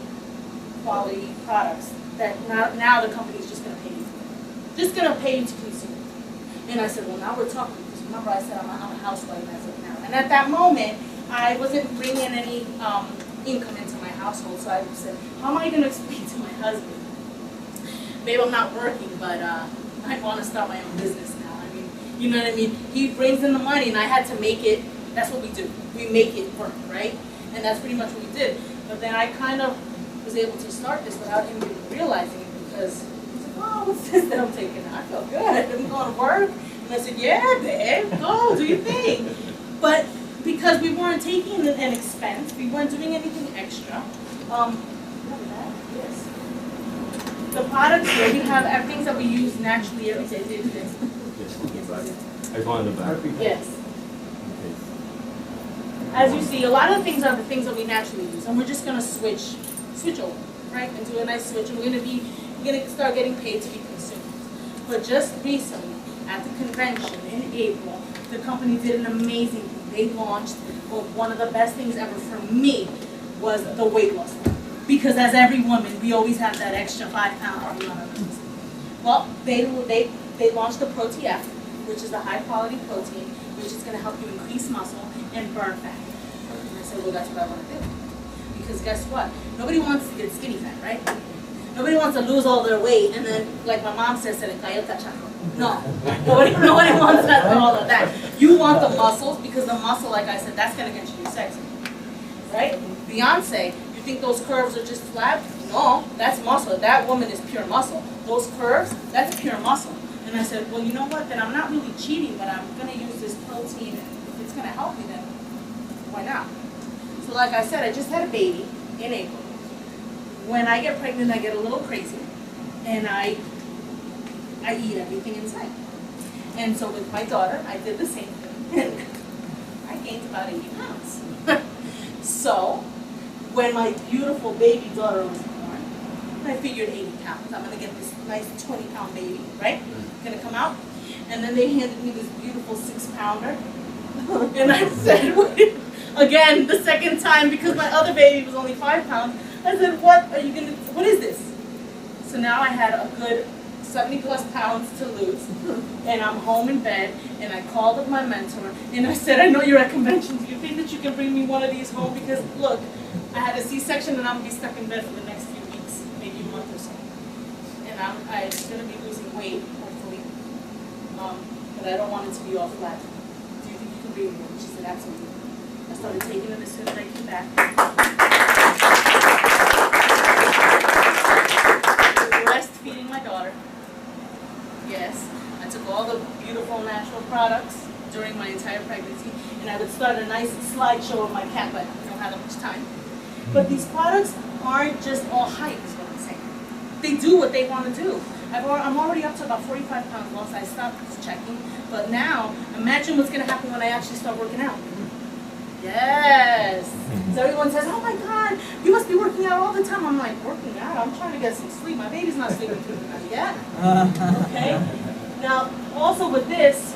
products that now the company's just going to pay you for. Just going to pay you to consume. And I said, well, now we're talking. Because remember I said I'm a housewife as of now. And at that moment, I wasn't bringing any income into my household. So I said, how am I going to explain to my husband? Babe, I'm not working, but I want to start my own business now. I mean, you know what I mean? He brings in the money, and I had to make it. That's what we do. We make it work, right? And that's pretty much what we did. But then I kind of was able to start this without him even realizing it, because he's like, oh, what's this that I'm taking? I feel good. I'm going to work. And I said, yeah, babe, go, do your thing. But because we weren't taking an expense, we weren't doing anything extra. Yes. The products here, we have things that we use naturally every day. Yes. I go in the back. Yes. As you see, a lot of the things are the things that we naturally use, and we're just going to switch over, right, and do a nice switch. And we're going to start getting paid to be consumers. But just recently, at the convention in April, the company did an amazing thing. They launched one of the best things ever for me was the weight loss. Because as every woman, we always have that extra 5 pounds we want to lose. Well, they launched the ProTF, which is a high quality protein, which is going to help you increase muscle and burn fat. And I said, well, that's what I want to do. Because guess what? Nobody wants to get skinny fat, right? Nobody wants to lose all their weight and then, like my mom says, no. Nobody wants that, all of that. You want the muscles, because the muscle, like I said, that's going to get you sexy. Right? Beyonce, you think those curves are just flat? No, that's muscle. That woman is pure muscle. Those curves, that's pure muscle. And I said, well, you know what? Then I'm not really cheating, but I'm going to use this protein, and if it's going to help me, then why not? So like I said, I just had a baby in April. When I get pregnant, I get a little crazy, and I eat everything in sight. And so with my daughter, I did the same thing. about 80 pounds. So, when my beautiful baby daughter was born, I figured 80 pounds. I'm going to get this nice 20-pound baby, right? Going to come out. And then they handed me this beautiful 6-pounder. And I said, wait, again, the second time, because my other baby was only 5 pounds, I said, what are you going to, what is this? So now I had a good 70+ pounds to lose, and I'm home in bed, and I called up my mentor, and I said, I know you're at conventions, do you think that you can bring me one of these home? Because look, I had a C-section, and I'm going to be stuck in bed for the next few weeks, maybe a month or so. And I'm going to be losing weight, hopefully, but I don't want it to be all flat. Do you think you can bring me one? She said, absolutely. I started taking it as soon as I came back. Breastfeeding my daughter. Yes, I took all the beautiful natural products during my entire pregnancy, and I would start a nice slideshow of my cat, but I don't have that much time. But these products aren't just all hype, is what I'm saying. They do what they want to do. I'm already up to about 45 pounds lost. I stopped checking, but now imagine what's going to happen when I actually start working out. Yes. So everyone says, oh my God, you must be working out all the time. I'm like, working out? I'm trying to get some sleep. My baby's not sleeping through the night yet. Okay? Now, also with this,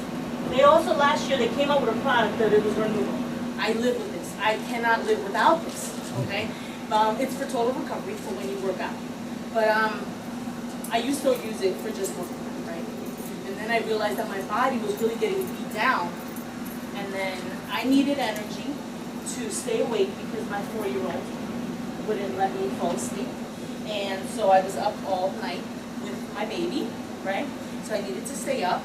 they also last year, they came up with a product that it was renewable. I live with this. I cannot live without this. Okay? It's for total recovery for when you work out. But I used to use it for just working out, right? And then I realized that my body was really getting beat down. And then I needed energy to stay awake because my 4-year-old wouldn't let me fall asleep. And so I was up all night with my baby, right? So I needed to stay up.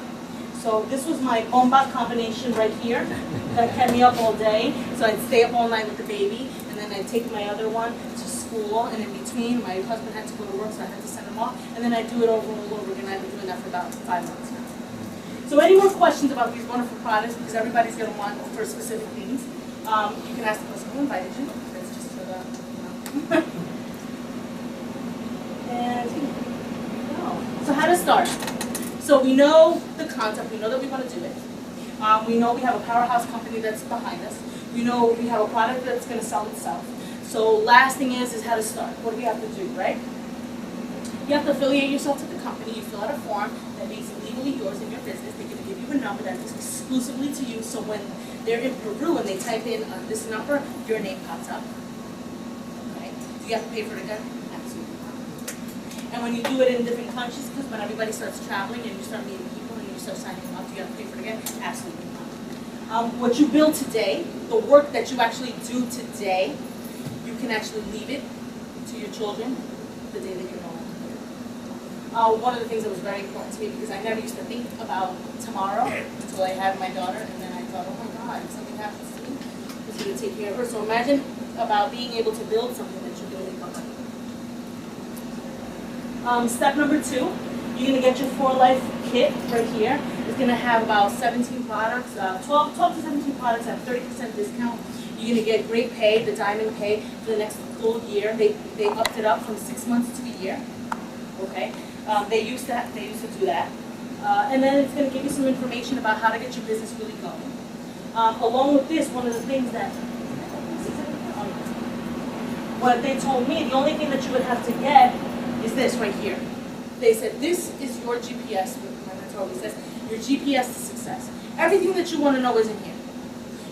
So this was my bomba combination right here that kept me up all day. So I'd stay up all night with the baby, and then I'd take my other one to school, and in between, my husband had to go to work, so I had to send him off. And then I'd do it over and over again. I've been doing that for about 5 months now. So any more questions about these wonderful products, because everybody's going to want for specific things, you can ask the person who invited you. That's just for the, you know. And here we go. So how to start? So we know the concept. We know that we want to do it. We know we have a powerhouse company that's behind us. We know we have a product that's going to sell itself. So last thing is how to start. What do we have to do, right? You have to affiliate yourself to the company. You fill out a form that makes it legally yours in your business. They're going to give you a number that is exclusively to you. So when they're in Peru and they type in this number, your name pops up. Okay. Do you have to pay for it again? Absolutely not. And when you do it in different countries, because when everybody starts traveling and you start meeting people and you start signing them up, do you have to pay for it again? Absolutely not. What you build today, the work that you actually do today, you can actually leave it to your children the day that you're no longer here. One of the things that was very important to me, because I never used to think about tomorrow until I had my daughter, and then I thought, oh my God, if something happens to me, who's going to take care of her? So imagine about being able to build something that you can make up. Step number 2, you're going to get your 4Life kit right here. It's going to have about 17 products, 12 to 17 products at 30% discount. You're going to get great pay, the diamond pay, for the next full year. They upped it up from 6 months to a year. Okay, they used to do that. And then it's going to give you some information about how to get your business really going. Along with this, one of the things that what they told me, the only thing that you would have to get is this right here. They said this is your GPS. My mentor always says your GPS to success. Everything that you want to know is in here.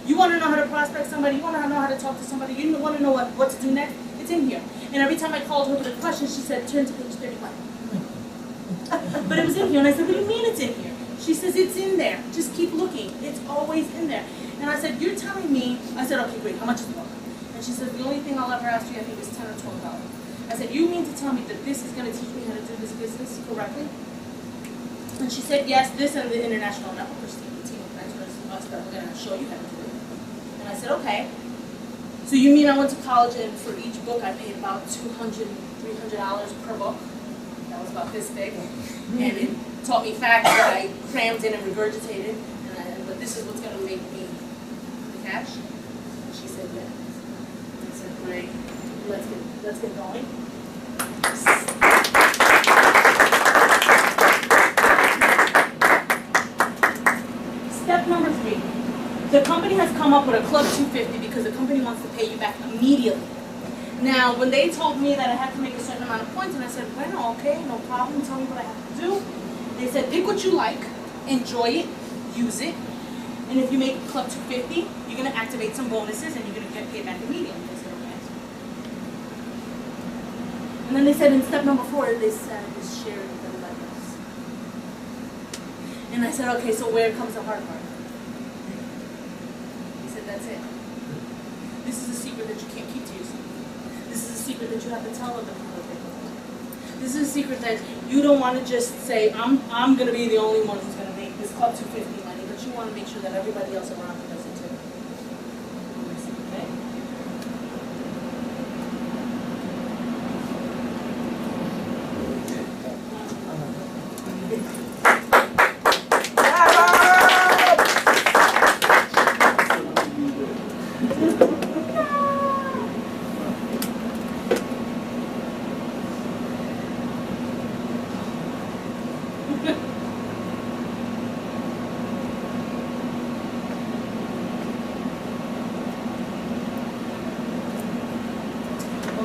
You want to know how to prospect somebody, you want to know how to talk to somebody, you want to know what to do next, it's in here. And every time I called her with a question, she said, turn to page 31. But it was in here, and I said, what do you mean it's in here? She says, it's in there, just keep looking, it's always in there. And I said, you're telling me, I said, okay, great, how much is the book? And she said, the only thing I'll ever ask you, I think, is $10 or $12. I said, you mean to tell me that this is going to teach me how to do this business correctly? And she said, yes, this and the international network team of mentors, us that we're going to show you how to do it. And I said, okay. So you mean I went to college and for each book I paid about $200, $300 per book? That was about this big. And it taught me facts that I crammed in and regurgitated. But this is what's going to make me the cash? And she said, yes. I said, great. Let's get going. Step number 3. The company has come up with a Club 250 because the company wants to pay you back immediately. Now, when they told me that I had to make a certain amount of points, and I said, well, okay, no problem, tell me what I have to do. They said, pick what you like, enjoy it, use it, and if you make Club 250, you're going to activate some bonuses and you're going to get paid back immediately. I said, okay. And then they said in step number 4, they said, is sharing with everybody else. And I said, okay, so where comes the hard part? He said, that's it. This is a secret that you can't keep to yourself. This is a secret that you have to tell other people. This is a secret that you don't want to just say, I'm going to be the only one who's going to make this Club 250 money, but you want to make sure that everybody else around you does it too. Okay?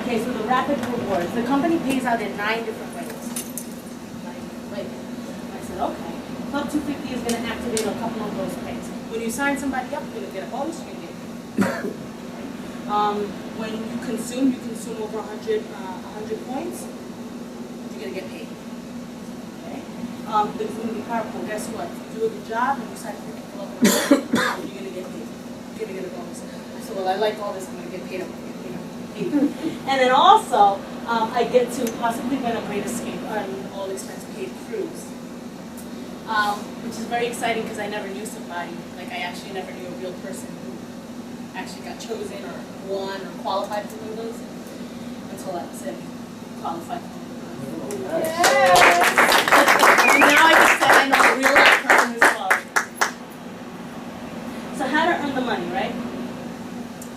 Okay, so the rapid rewards. The company pays out in 9 different ways. I said, okay. Club 250 is going to activate a couple of those pays. When you sign somebody up, you're going to get a bonus, you're going to get paid. When you consume over 100 points, you're going to get paid. Okay? There's going to be powerful. Guess what? If you do a good job and you sign up people up, you're going to get paid. You're going to get a bonus. I said, well, I like all this. I'm going to get paid up. And then also, I get to possibly win a Great Escape on all expense paid cruise, which is very exciting because I never knew somebody, like I actually never knew a real person who actually got chosen or won or qualified for one of those until I said qualified for one of those. Yes! And now I can say I know a real life person who's qualified. So how to earn the money, right?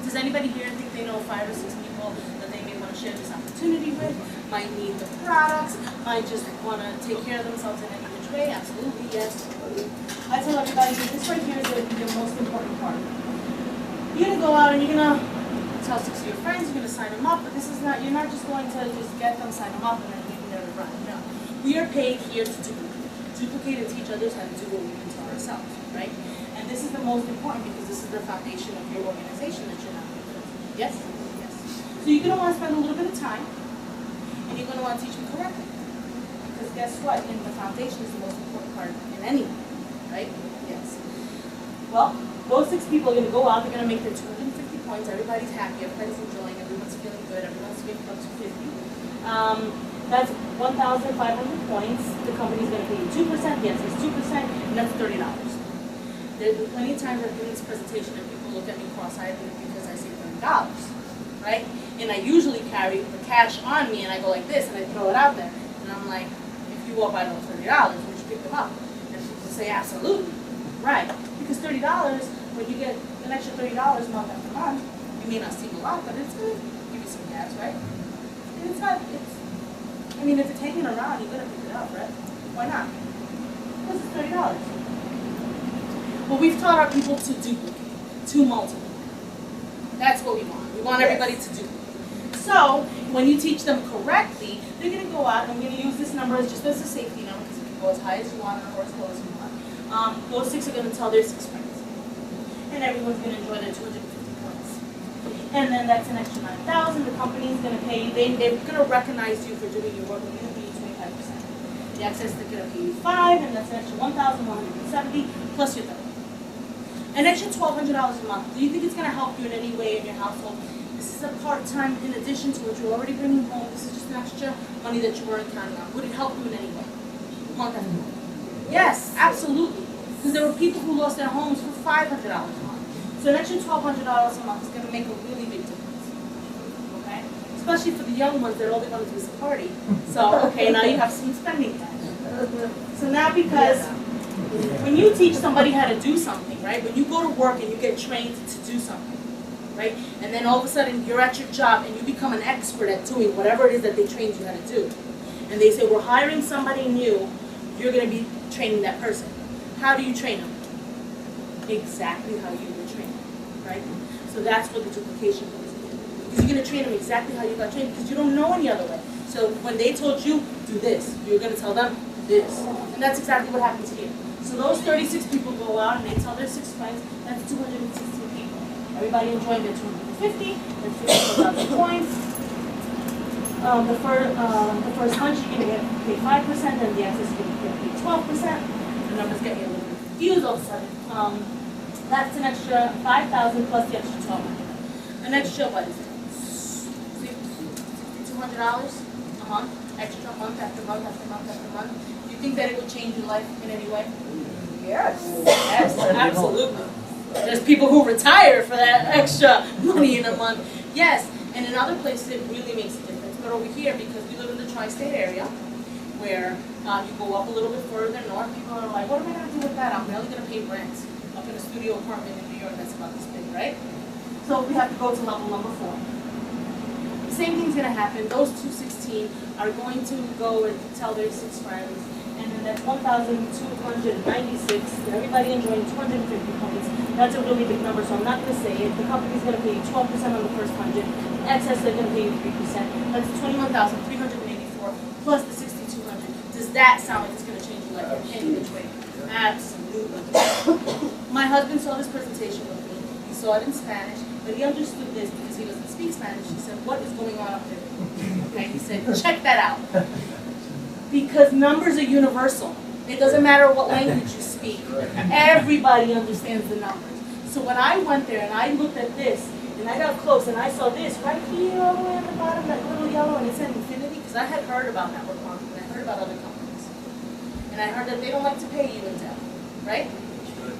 Does anybody here think they know 5 or 6 people that they may want to share this opportunity with, might need the products, might just want to take care of themselves in any which way? Absolutely, yes. I tell everybody that this right here is the most important part. You're going to go out and you're going to tell 6 of your friends, you're going to sign them up, but this is not, you're not just going to just get them, sign them up, and then leave them there to run. No. We are paid here to duplicate and teach others how to do what we can tell ourselves, right? And this is the most important because this is the foundation of your organization that you're not doing. Yes? Yes. So you're going to want to spend a little bit of time, and you're going to want to teach them correctly. Because guess what? In the foundation is the most important part in anything, right? Yes. Well, those 6 people are going to go out, they're going to make their 250 points, everybody's happy, everybody's enjoying, everyone's feeling good, everyone's feeling up to 50. That's 1,500 points. The company's going to pay you 2%, the answer is 2%, and that's $30. There's been plenty of times I've given this presentation and people look at me cross-eyed because I say $30, right? And I usually carry the cash on me and I go like this and I throw it out there. And I'm like, if you walk by those $30, would you pick them up? And people say, absolutely, right? Because $30, when you get an extra $30 month after month, you may not seem a lot, but it's going to give you some gas, right? And it's not, I mean, if it's hanging around, you're going to pick it up, right? Why not? Because it's $30. Well, we've taught our people to duplicate, to multiply. That's what we want. We want everybody to duplicate. So, when you teach them correctly, they're going to go out, and I'm going to use this number as just as a safety number, because you can go as high as you want or as low as you want. Those 6 are going to tell their 6 friends. And everyone's going to enjoy their 250 points. And then that's an extra 9,000. The company's going to pay you, they're going to recognize you for doing your work, and they're going to pay you 25%. The excess, they're going to pay you 5, and that's an extra 1,170 plus your 30. An extra $1,200 a month. Do you think it's going to help you in any way in your household? This is a part-time in addition to what you're already bringing home. This is just an extra money that you weren't counting on. Would it help you in any way? Want that? Yes, absolutely. Because there were people who lost their homes for $500 a month. So an extra $1,200 a month is going to make a really big difference. Okay? Especially for the young ones that all they want to do is a party. So, okay, now you have some spending cash. So now because when you teach somebody how to do something, right? When you go to work and you get trained to do something, right? And then all of a sudden you're at your job and you become an expert at doing whatever it is that they trained you how to do. And they say, we're hiring somebody new, you're going to be training that person. How do you train them? exactly how you were trained, right? So that's where the duplication comes in. Because you're going to train them exactly how you got trained, because you don't know any other way. So when they told you, do this, you're going to tell them this. And that's exactly what happens here. So those 36 people go out and they tell their 6 friends, that's 216 people. Everybody enjoying their 250, that's 54,000 points. The first 100 you're going to get paid 5%, and the excess you're going to get paid 12%. The numbers get me a little bit confused all of a sudden. That's an extra 5,000 plus the extra 1,200. An extra, what is it? $200 a month, extra month after month after month after month. Do you think that it will change your life in any way? Yes. Yes, absolutely. There's people who retire for that extra money in a month. Yes, and in other places it really makes a difference. But over here, because we live in the tri-state area, where you go up a little bit further north, people are like, what am I going to do with that? I'm barely going to pay rent up in a studio apartment in New York that's about this big, right? So we have to go to level number 4. The same thing's going to happen. Those 216 are going to go and tell their 6 friends, and then that's 1,296. Everybody enjoying 250 points. That's a really big number, so I'm not going to say it. The company's going to pay you 12% on the first 100. Excess, they're going to pay you 3%. That's 21,384 plus the 6,200. Does that sound like it's going to change your life in any which way? Absolutely. My husband saw this presentation with me. He saw it in Spanish, but he understood this because he doesn't speak Spanish. He said, what is going on up there? Okay, he said, check that out. Because numbers are universal. It doesn't matter what language you speak. Everybody understands the numbers. So when I went there and I looked at this, and I got close and I saw this right here all the way at the bottom, that little yellow, and it said infinity, because I had heard about network marketing, I heard about other companies. And I heard that they don't like to pay you in debt, right?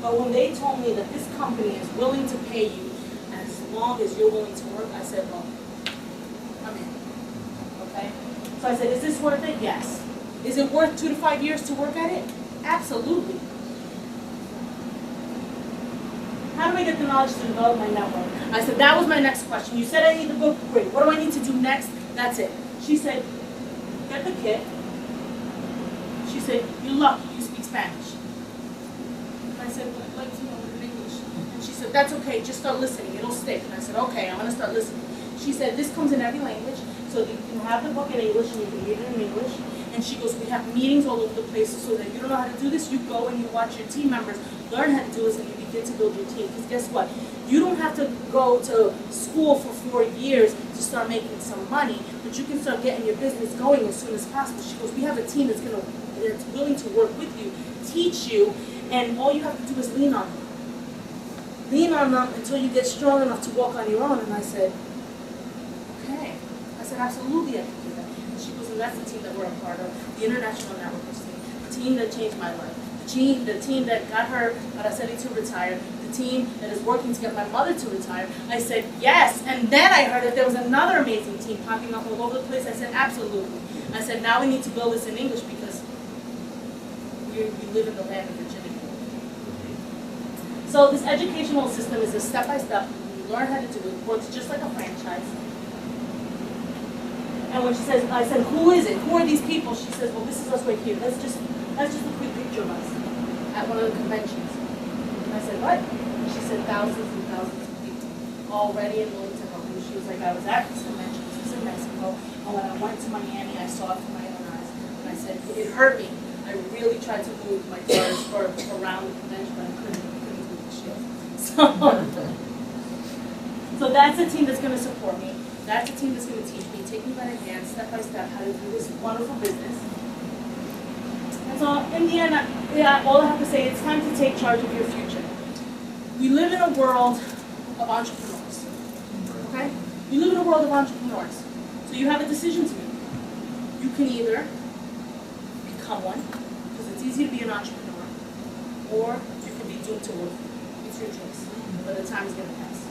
But when they told me that this company is willing to pay you as long as you're willing to work, I said, well, I'm in, okay? So I said, is this worth it? Yes. Is it worth 2 to 5 years to work at it? Absolutely. How do I get the knowledge to develop my network? I said, that was my next question. You said I need the book. Great. What do I need to do next? That's it. She said, get the kit. She said, you're lucky. You speak Spanish. And I said, well, I'd like to know it in English. And she said, that's okay. Just start listening. It'll stick. And I said, okay, I'm going to start listening. She said, this comes in every language. So you can have the book in English and you can read it in English. And she goes, we have meetings all over the place so that you don't know how to do this. You go and you watch your team members learn how to do this and you begin to build your team. Because guess what? You don't have to go to school for 4 years to start making some money, but you can start getting your business going as soon as possible. She goes, we have a team that's willing to work with you, teach you, and all you have to do is lean on them. Lean on them until you get strong enough to walk on your own. And I said, okay. I said, absolutely I can do that. And she goes, and that's the team that we're a part of, the International Networkers team, the team that changed my life. The team that got her, Araceli, to retire, the team that is working to get my mother to retire. I said, yes. And then I heard that there was another amazing team popping up all over the place. I said, absolutely. I said, now we need to build this in English because we live in the land of virginity. So this educational system is a step-by-step. You learn how to do it. It works just like a franchise. And when she says, I said, who is it? Who are these people? She says, well, this is us right here. That's just a quick picture of us at one of the conventions. And I said, what? And she said, thousands and thousands of people all ready and willing to help me. She was like, I was at this convention, this was in Mexico, and when I went to Miami, I saw it with my own eyes. And I said, it hurt me. I really tried to move my cars around the convention, but I couldn't move the shit. So that's a team that's going to support me. That's a team that's going to teach me, take me by the hand, step by step, how to do this wonderful business. So in the end, all I have to say, it's time to take charge of your future. We live in a world of entrepreneurs, okay? We live in a world of entrepreneurs. So you have a decision to make. You can either become one, because it's easy to be an entrepreneur, or you can be doomed to work. It's your choice, but the time is going to pass.